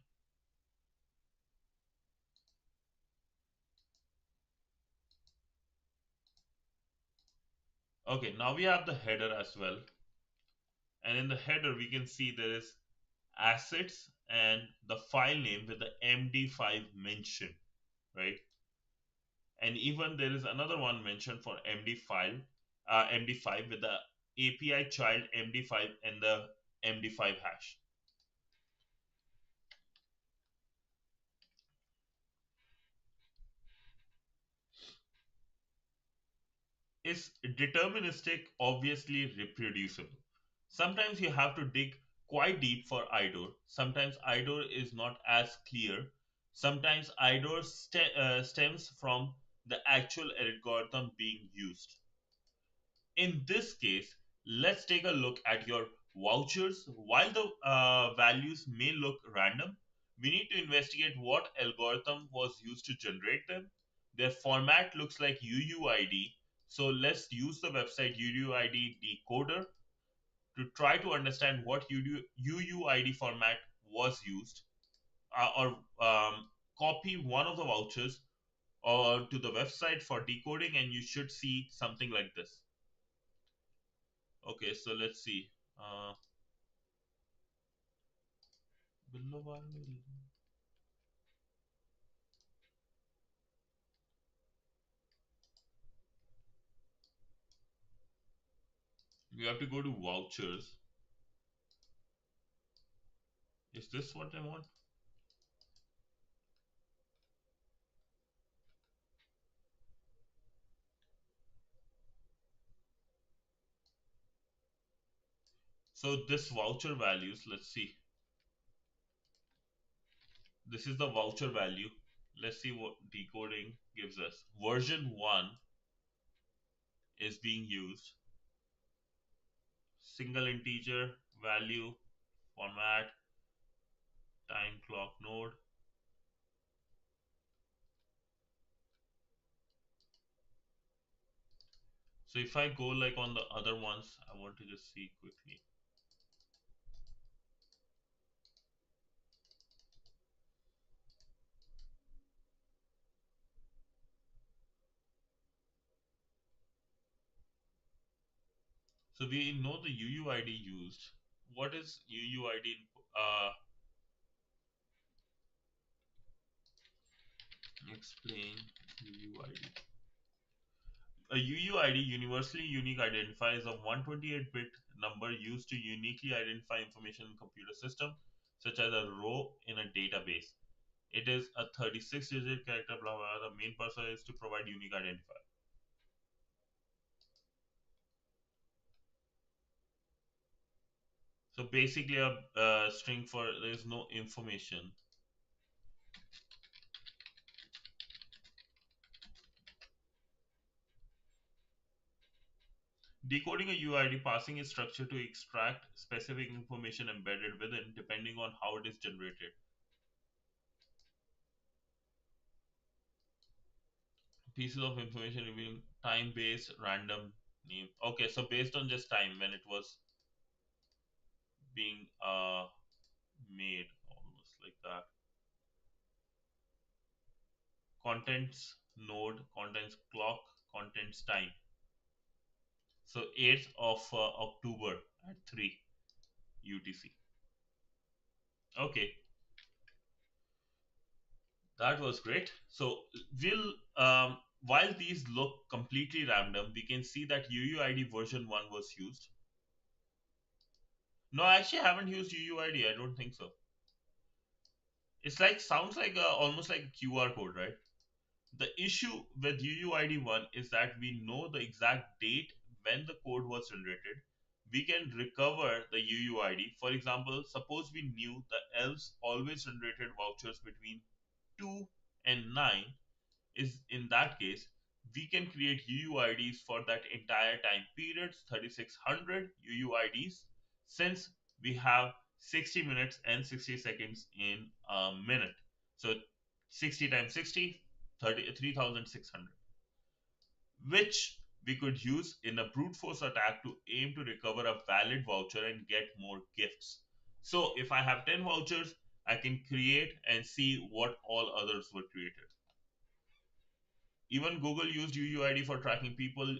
Okay, now we have the header as well. And in the header, we can see there is assets and the file name with the MD5 mention, right? And even there is another one mentioned for MD5 with the API child MD5 and the MD5 hash. Is deterministic obviously reproducible? Sometimes you have to dig quite deep for IDOR. Sometimes IDOR is not as clear. Sometimes IDOR stems from the actual algorithm being used. In this case, let's take a look at your vouchers. While the values may look random, we need to investigate what algorithm was used to generate them. Their format looks like UUID. So let's use the website UUID decoder to try to understand what UUID format was used, or copy one of the vouchers or to the website for decoding, and you should see something like this. Okay, so let's see. Uh, you have to go to vouchers. Is this what I want? So this voucher values, let's see. This is the voucher value. Let's see what decoding gives us. Version 1 is being used. Single integer value format time clock node. So if I go like on the other ones, I want to just see quickly. So we know the UUID used. What is UUID? Uh, Explain UUID. A UUID, universally unique identifier, is a 128-bit number used to uniquely identify information in a computer system, such as a row in a database. It is a 36-digit character, blah, blah, blah. The main purpose is to provide unique identifier. So basically a string for there is no information. Decoding a UID, passing a structure to extract specific information embedded within, depending on how it is generated. Pieces of information revealing time-based random name. Okay, so based on just time when it was being made, almost like that. Contents node, contents clock, contents time. So 8th of October at 3 UTC. Okay, that was great. So we'll while these look completely random, we can see that UUID version 1 was used. No, I actually haven't used UUID. I don't think so. It's like sounds like almost like a QR code, right? The issue with UUID 1 is that we know the exact date when the code was generated. We can recover the UUID. For example, suppose we knew the elves always generated vouchers between 2 and 9. Is in that case, we can create UUIDs for that entire time period, 3600 UUIDs, since we have 60 minutes and 60 seconds in a minute. So 60 times 60, 3600, which we could use in a brute force attack to aim to recover a valid voucher and get more gifts. So if I have 10 vouchers, I can create and see what all others were created. Even Google used UUID for tracking people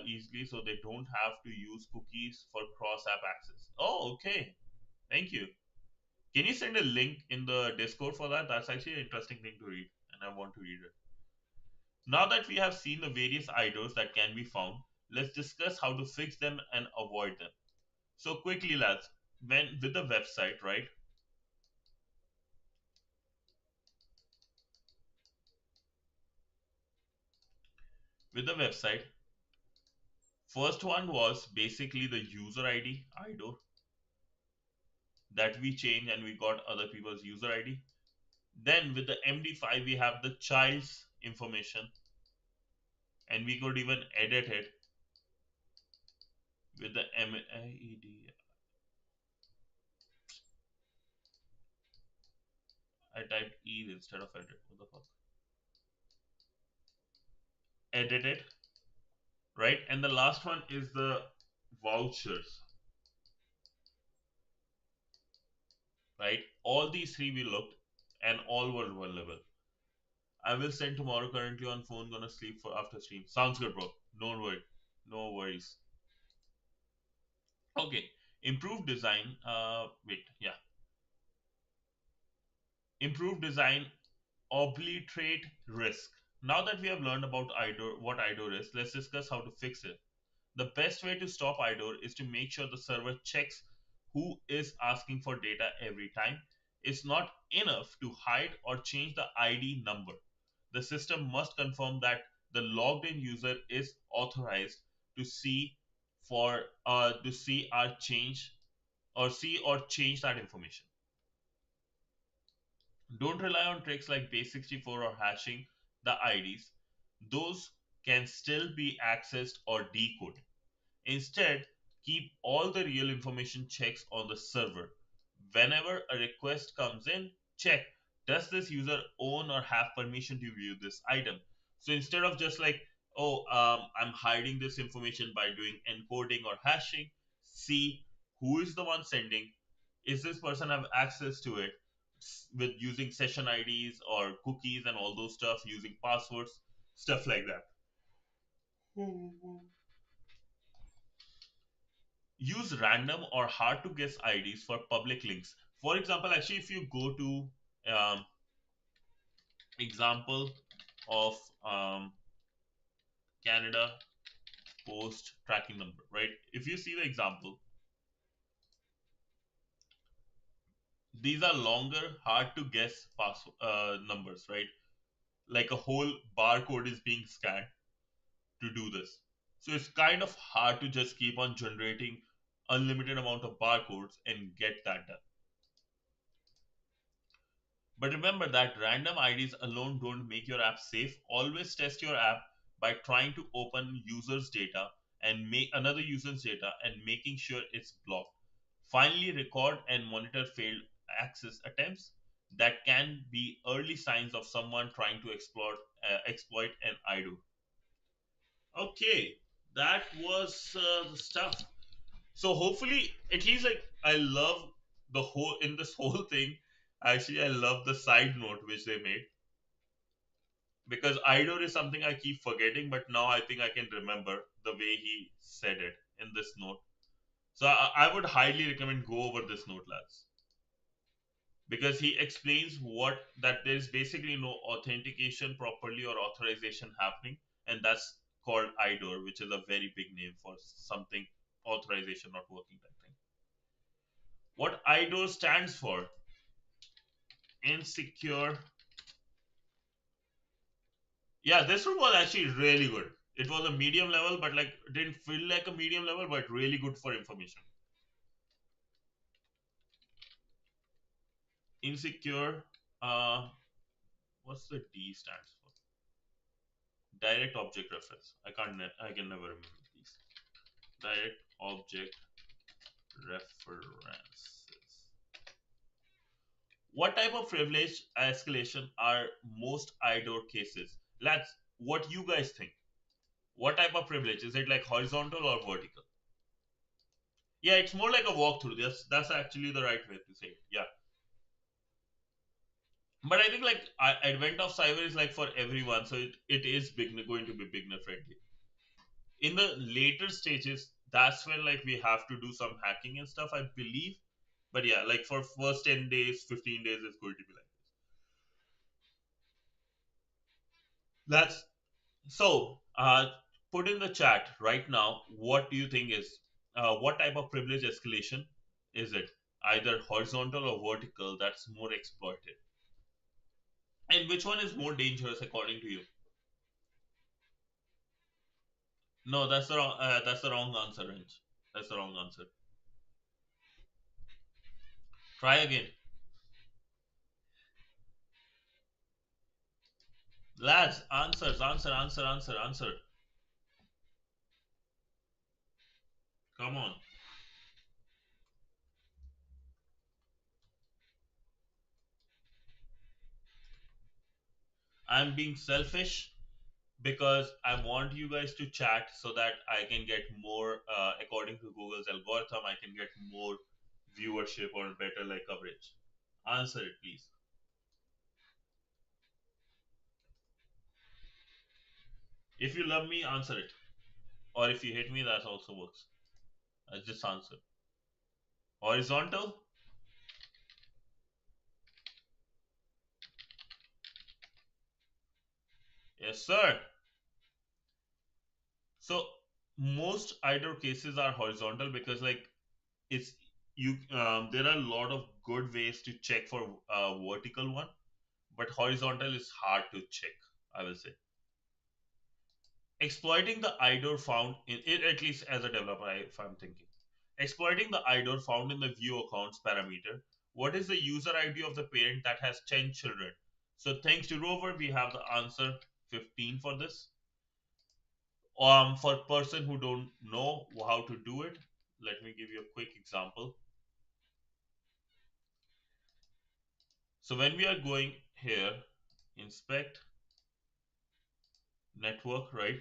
easily, so they don't have to use cookies for cross-app access. Oh, okay. Thank you. Can you send a link in the Discord for that? That's actually an interesting thing to read, and I want to read it. Now that we have seen the various IDORs that can be found, let's discuss how to fix them and avoid them. So quickly, lads, when with the website, right? With the website, first one was basically the user ID, IDOR, that we changed and we got other people's user ID. Then with the MD5, we have the child's information, and we could even edit it with the MED. I typed E instead of edit. What the fuck? Edit it, right? And the last one is the vouchers, right? All these three we looked, and all were vulnerable. I will send tomorrow. Currently on phone. Gonna sleep for after stream. Sounds good, bro. Don't worry. No worries. Okay. Improved design. Wait. Yeah. Improved design obliterate risk. Now that we have learned about IDOR, what IDOR is, let's discuss how to fix it. The best way to stop IDOR is to make sure the server checks who is asking for data every time. It's not enough to hide or change the ID number. The system must confirm that the logged in user is authorized to see to see our change or see or change that information. Don't rely on tricks like base64 or hashing the IDs. Those can still be accessed or decoded. Instead, keep all the real information checks on the server. Whenever a request comes in, check, does this user own or have permission to view this item? So instead of just like, oh, I'm hiding this information by doing encoding or hashing, see who is the one sending, is this person have access to it with using session IDs or cookies and all those stuff, using passwords, stuff like that. Use random or hard to guess IDs for public links. For example, actually, if you go to example of Canada Post tracking number, right? If you see the example, these are longer, hard to guess numbers, right? Like a whole barcode is being scanned to do this. So it's kind of hard to just keep on generating unlimited amount of barcodes and get that done. But remember that random IDs alone don't make your app safe. Always test your app by trying to open users' data and make another user's data and making sure it's blocked. Finally, record and monitor failed access attempts that can be early signs of someone trying to exploit an IDO. Okay, that was the stuff. So hopefully, at least like I love the whole in this whole thing. Actually, I love the side note which they made because IDOR is something I keep forgetting, but now I think I can remember the way he said it in this note. So I would highly recommend go over this note, lads, because he explains what that there is basically no authentication properly or authorization happening, and that's called IDOR, which is a very big name for something authorization not working type thing. What IDOR stands for: insecure. Yeah, this one was actually really good. It was a medium level, but like didn't feel like a medium level, but really good for information. Insecure. Uh, what's the D stands for? Direct object reference. I can never remember these. Direct object references. What type of privilege escalation are most IDOR cases? Lads, what you guys think? What type of privilege? Is it like horizontal or vertical? Yeah, it's more like a walkthrough. That's actually the right way to say it. Yeah. But I think like advent of cyber is like for everyone, so it is going to be beginner friendly. In the later stages, that's when like we have to do some hacking and stuff, I believe. But yeah, like for first 10 days, 15 days, it's going to be like that's so. Put in the chat right now. What do you think is what type of privilege escalation is it? Either horizontal or vertical that's more exploited, and which one is more dangerous according to you? No, that's the wrong. That's the wrong answer, Range. That's the wrong answer. Try again, lads. Answers, answer. Come on. I'm being selfish because I want you guys to chat so that I can get more. According to Google's algorithm, I can get more viewership or better like coverage. Answer it, please. If you love me, answer it. Or if you hate me, that also works. Just answer. Horizontal? Yes, sir. So most IDOR cases are horizontal because like it's you there are a lot of good ways to check for a vertical one, but horizontal is hard to check, I will say. Exploiting the IDOR found in it, at least as a developer, if I'm thinking. Exploiting the IDOR found in the view accounts parameter. What is the user ID of the parent that has 10 children? So thanks to Rover, we have the answer 15 for this. For person who don't know how to do it, let me give you a quick example. So when we are going here, inspect network, right?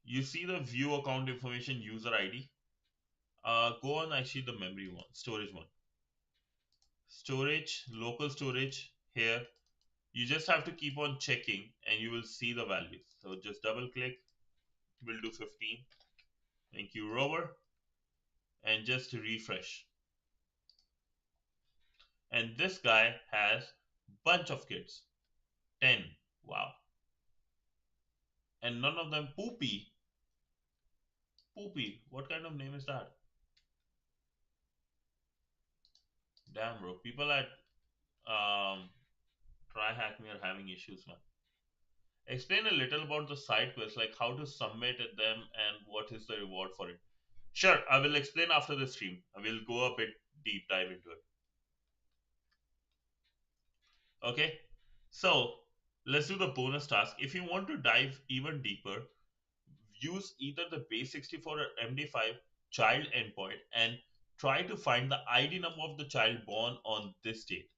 You see the view account information user ID. Go on actually the memory one, storage one. Storage, local storage here. You just have to keep on checking and you will see the values. So just double click, we'll do 15. Thank you, Rover. And just refresh. And this guy has bunch of kids. 10. Wow. And none of them poopy. Poopy. What kind of name is that? Damn, bro. People at um, TryHackMe are having issues, man. Explain a little about the side quests, like how to submit them and what is the reward for it. Sure, I will explain after the stream. I will go a bit deep dive into it. Okay, so let's do the bonus task. If you want to dive even deeper, use either the base64 or MD5 child endpoint and try to find the ID number of the child born on this date.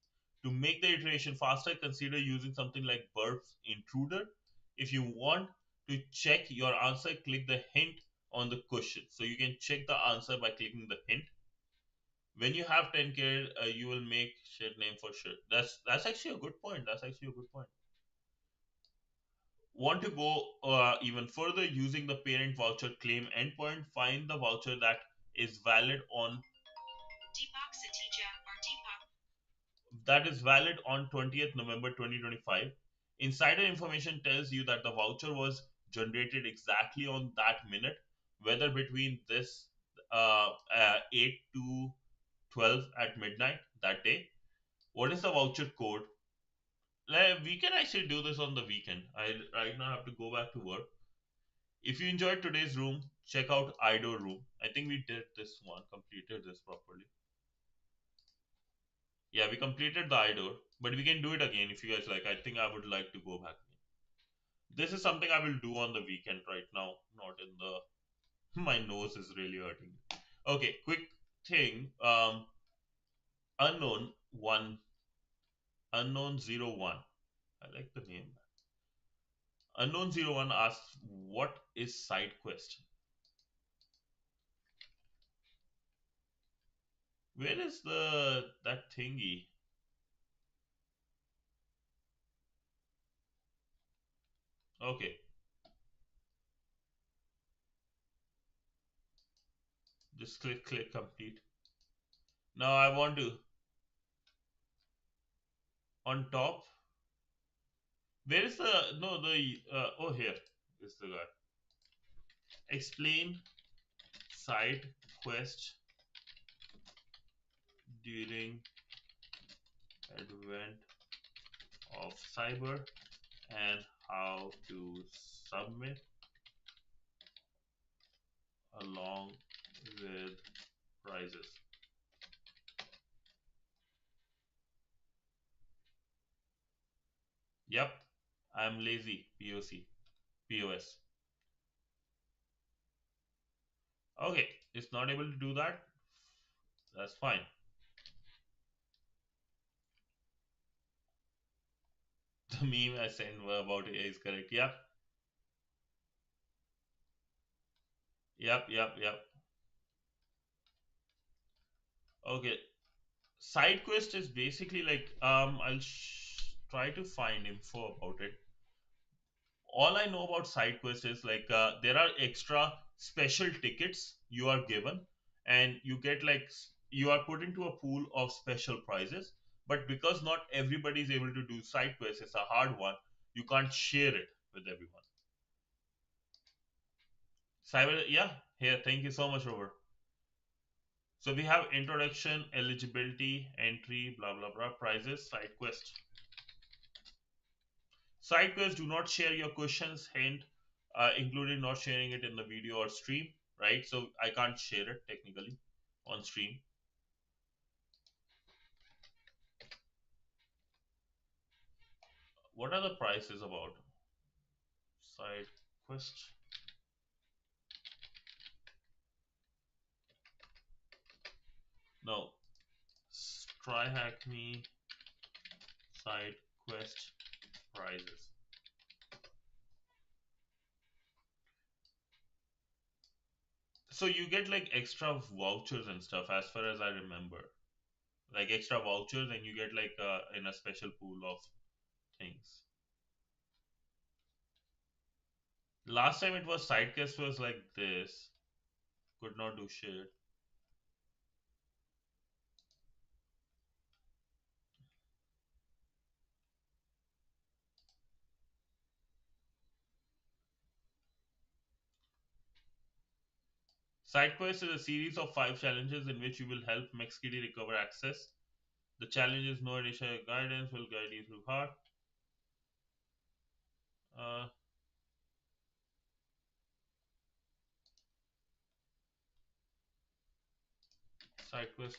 To make the iteration faster, consider using something like burps intruder. If you want to check your answer, click the hint on the question. So you can check the answer by clicking the hint. When you have 10K, you will make shit name for sure. That's actually a good point. That's actually a good point. Want to go even further using the parent voucher claim endpoint, find the voucher that is valid on 20th November 2025. Insider information tells you that the voucher was generated exactly on that minute, whether between this 8 to 12 at midnight that day. What is the voucher code? Like, we can actually do this on the weekend. I right now have to go back to work. If you enjoyed today's room, check out IDO room. I think we did this one, completed this properly. Yeah, we completed the IDO, but we can do it again if you guys like. I think I would like to go back. This is something I will do on the weekend right now, not in the. My nose is really hurting. Okay, quick thing. Unknown one, unknown 01. I like the name. Unknown 01 asks, "What is side quest?" Where is the that thingy? Okay, just click complete. Now I want to on top. Where is the no the oh here is the guy. Explain side quest during advent of cyber and how to submit along with prizes. Yep, I'm lazy. POC. POS. Okay, it's not able to do that. That's fine. The meme I sent about it is correct. Yep, yep. Okay, side quest is basically like I'll try to find info about it. All I know about side quest is like there are extra special tickets you are given, and you get like you are put into a pool of special prizes. But because not everybody is able to do side quests, it's a hard one. You can't share it with everyone. Cyber, yeah, here, thank you so much, Robert. So we have introduction, eligibility, entry, blah blah blah, prizes, side quest. Side quests do not share your questions, hint, including not sharing it in the video or stream, right? So I can't share it technically on stream. What are the prices about? Side quest. No. TryHackMe side quest prizes. So you get like extra vouchers and stuff, as far as I remember. Like extra vouchers, and you get like in a special pool of things. Last time it was sidecast was like this. Could not do shit. SideQuest is a series of 5 challenges in which you will help MexKitty recover access. The challenge is no additional guidance will guide you through hard. Uh, SideQuest.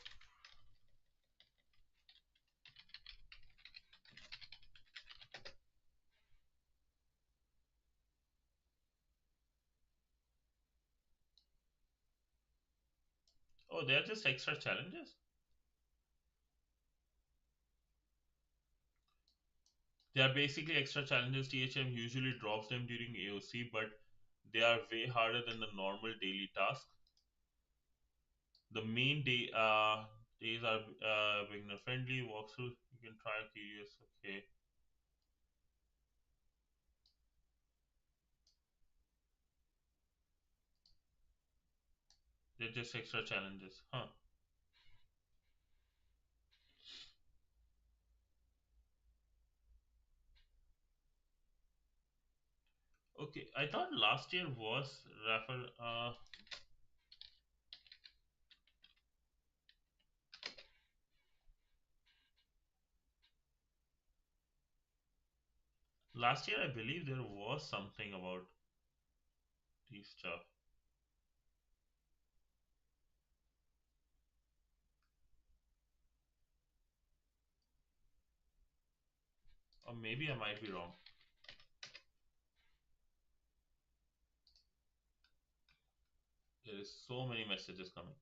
Oh, they are just extra challenges? They are basically extra challenges. THM usually drops them during AOC, but they are way harder than the normal daily task. The main days are beginner friendly, walkthrough. You can try curious. Okay. They're just extra challenges. Huh. Okay, I thought last year was raffle. Last year, I believe there was something about this stuff. Or maybe I might be wrong. There is so many messages coming.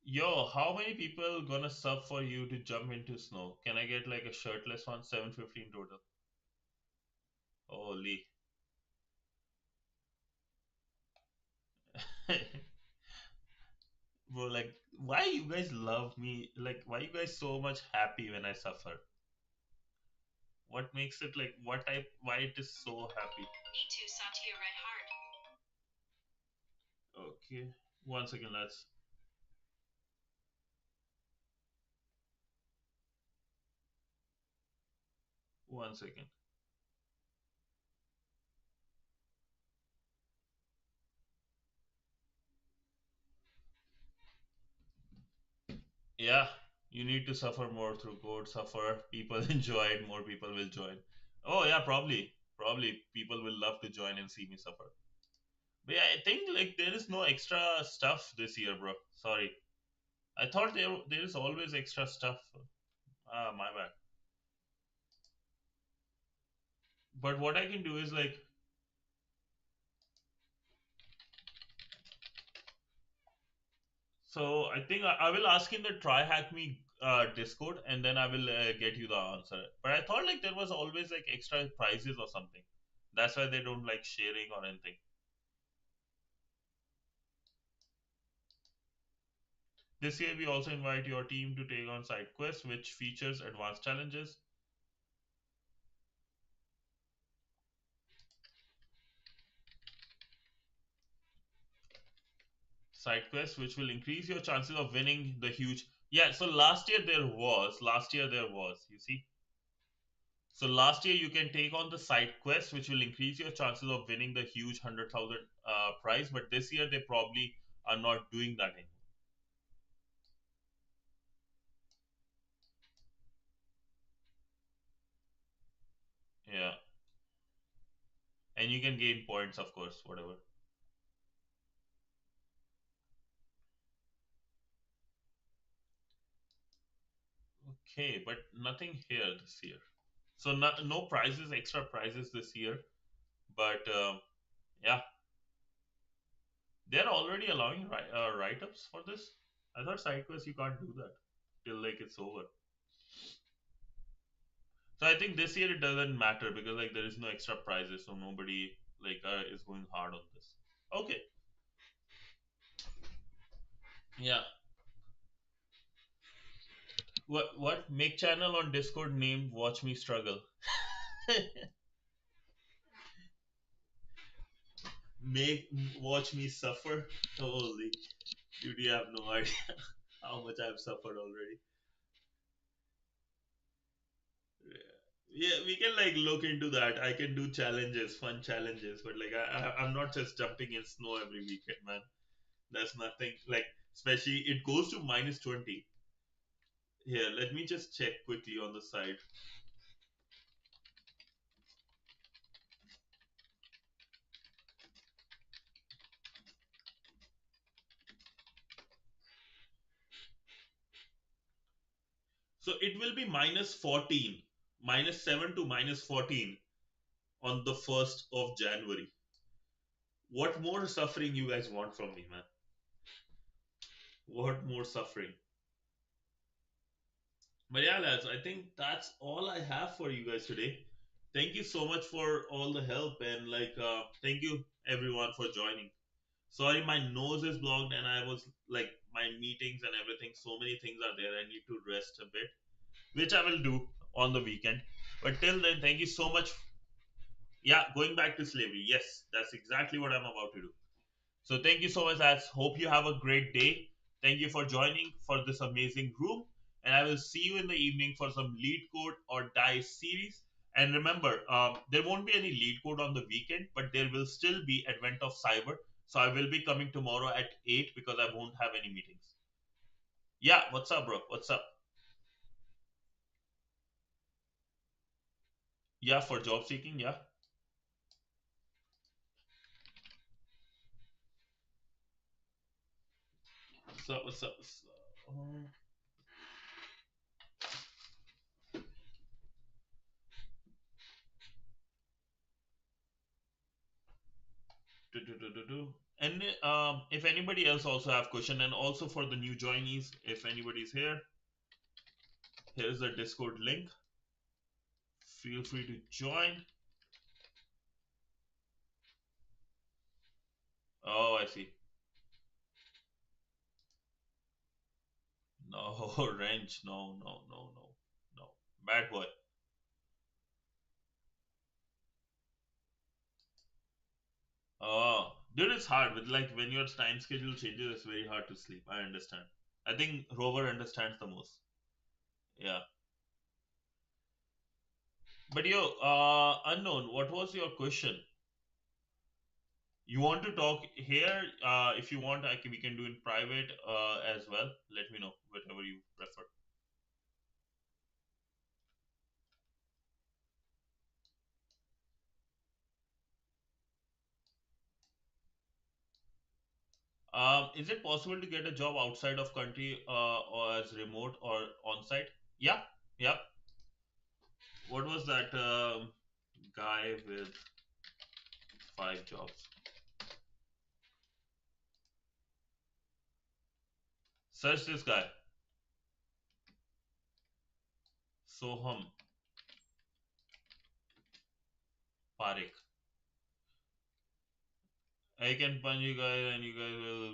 Yo, how many people gonna sub for you to jump into snow? Can I get like a shirtless one? 750 in total. Holy. Bro, like, why you guys love me? Like, why you guys so much happy when I suffer? What makes it like, what type, why it is so happy? Okay, one second, let's, one second. Yeah, you need to suffer more through code. Suffer, people enjoy it, more people will join. Oh yeah, probably people will love to join and see me suffer. But yeah, I think like there is no extra stuff this year, bro. Sorry, I thought there is always extra stuff. Ah, my bad. But what I can do is like, so I think I will ask in the try hack me Discord, and then I will get you the answer. But I thought like there was always like extra prizes or something. That's why they don't like sharing or anything. This year, we also invite your team to take on side quests, which features advanced challenges. Side quest which will increase your chances of winning the huge. Yeah, so last year there was, you see. So last year you can take on the side quest which will increase your chances of winning the huge 100,000 prize, but this year they probably are not doing that anymore. Yeah, and you can gain points, of course, whatever. Okay, but nothing here this year. So no prizes, extra prizes this year. But yeah, they're already allowing write-ups for this. I thought side quest you can't do that till like it's over. So I think this year it doesn't matter because like there is no extra prizes, so nobody like is going hard on this. Okay, yeah. What make channel on Discord named Watch Me Struggle? Make watch me suffer. Holy, dude, you have no idea how much I've suffered already. Yeah, we can like look into that. I can do challenges, fun challenges, but like I'm not just jumping in snow every weekend, man. That's nothing. Like especially it goes to -20. Here, let me just check quickly on the side. So it will be -14, -7 to -14 on the 1st of January. What more suffering you guys want from me, man? What more suffering? But yeah, lads, I think that's all I have for you guys today. Thank you so much for all the help and like thank you everyone for joining. Sorry, my nose is blocked and I was like my meetings and everything. So many things are there. I need to rest a bit, which I will do on the weekend. But till then, thank you so much. Yeah, going back to slavery. Yes, that's exactly what I'm about to do. So thank you so much, lads. Hope you have a great day. Thank you for joining for this amazing room. And I will see you in the evening for some lead code or dice series. And remember, there won't be any lead code on the weekend, but there will still be Advent of Cyber. So I will be coming tomorrow at 8 because I won't have any meetings. Yeah, what's up, bro? What's up? Yeah, for job seeking. Yeah. What's up? What's up? What's up? Do. And if anybody else also have question, and also for the new joinees, if anybody's here, here's the Discord link. Feel free to join. Oh, I see. No, wrench. No, no, no, no, no. Bad boy. Oh, dude, it's hard. With like when your time schedule changes, it's very hard to sleep. I understand. I think Rover understands the most. Yeah. But yo, unknown. What was your question? You want to talk here? If you want, we can do in private as well. Let me know whatever you prefer. Is it possible to get a job outside of country or as remote or on site? Yeah, yeah. What was that guy with 5 jobs? Search this guy, Soham Parekh. I can punch you guys and you guys will.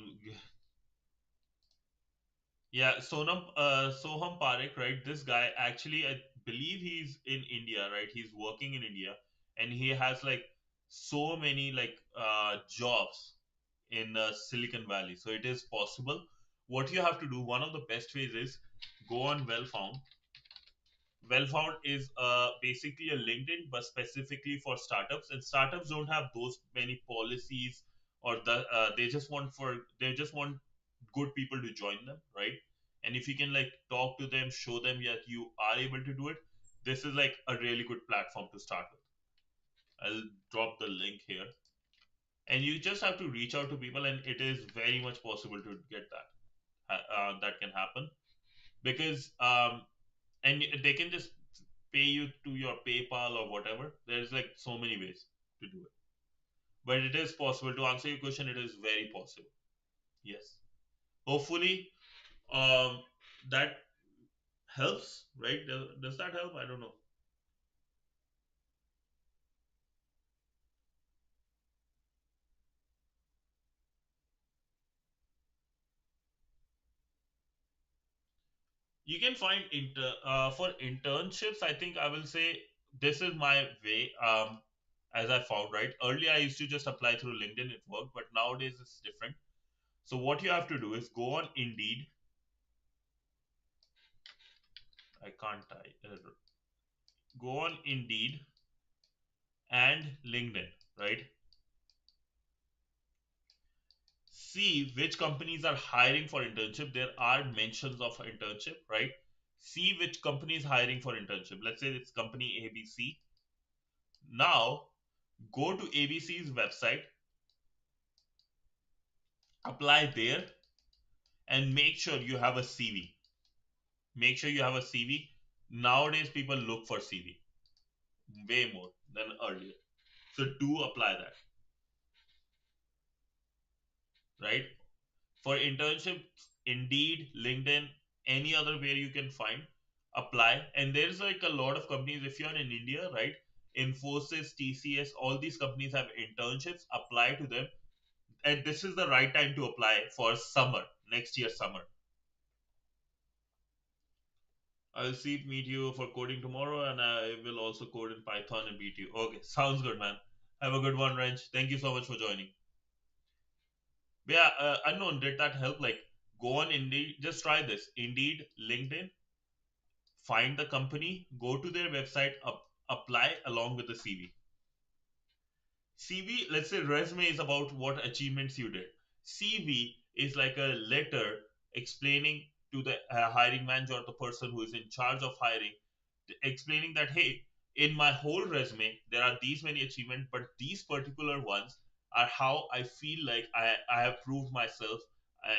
Yeah, Soham Parekh, right? This guy actually, I believe he's in India, right? He's working in India, and he has like so many like jobs in Silicon Valley. So it is possible. What you have to do, one of the best ways is go on Well Found. Well Found is basically a LinkedIn, but specifically for startups. And startups don't have those many policies, or they just want good people to join them, right? And if you can like talk to them, show them that you are able to do it, this is like a really good platform to start with. I'll drop the link here, and you just have to reach out to people, and it is very much possible to get that. That can happen because and they can just pay you to your PayPal or whatever. There's like so many ways to do it, but it is possible. To answer your question, it is very possible. Yes, hopefully, um, that helps, right? Does that help? I don't know. You can find for internships. I think I will say this is my way. As I found, right, earlier I used to just apply through LinkedIn. It worked, but nowadays it's different. So what you have to do is go on Indeed. I can't type. Go on Indeed and LinkedIn, right? See which companies are hiring for internship. There are mentions of internship, right? See which company is hiring for internship. Let's say it's company ABC. Now go to ABC's website, apply there, and make sure you have a CV. Make sure you have a CV. Nowadays, people look for CV way more than earlier. So do apply that, right? For internship, Indeed, LinkedIn, any other where you can find, apply. And there's like a lot of companies. If you're in India, right? Infosys, TCS, all these companies have internships. Apply to them, and this is the right time to apply for summer, next year summer. I'll see meet you for coding tomorrow, and I will also code in Python and beat you. Okay, sounds good, man. Have a good one, Wrench. Thank you so much for joining. But yeah, unknown, did that help? Like, go on Indeed, just try this. Indeed, LinkedIn, find the company, go to their website, apply along with the CV. CV, let's say resume is about what achievements you did. CV is like a letter explaining to the hiring manager or the person who is in charge of hiring, explaining that hey, in my whole resume there are these many achievements, but these particular ones are how I feel like I have proved myself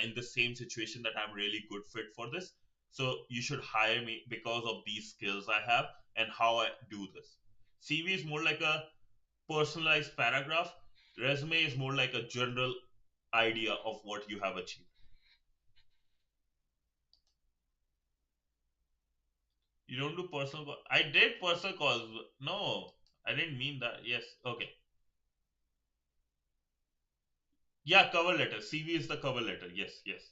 in the same situation that I'm really good fit for this. So you should hire me because of these skills I have and how I do this. CV is more like a personalized paragraph. Resume is more like a general idea of what you have achieved. You don't do personal call. I did personal calls. No, I didn't mean that. Yes. Okay. Yeah, cover letter. CV is the cover letter. Yes, yes.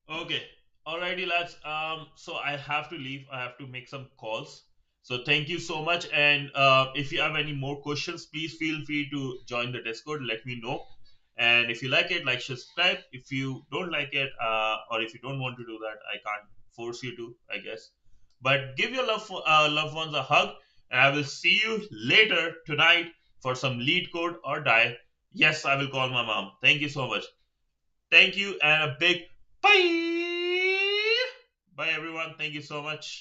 Okay. Alrighty, lads. So I have to leave. I have to make some calls. So thank you so much. And if you have any more questions, please feel free to join the Discord. Let me know. And if you like it, like, subscribe. If you don't like it, or if you don't want to do that, I can't force you to, I guess. But give your loved ones a hug. And I will see you later tonight for some lead code or die. Yes, I will call my mom. Thank you so much. Thank you and a big bye. Bye, everyone. Thank you so much.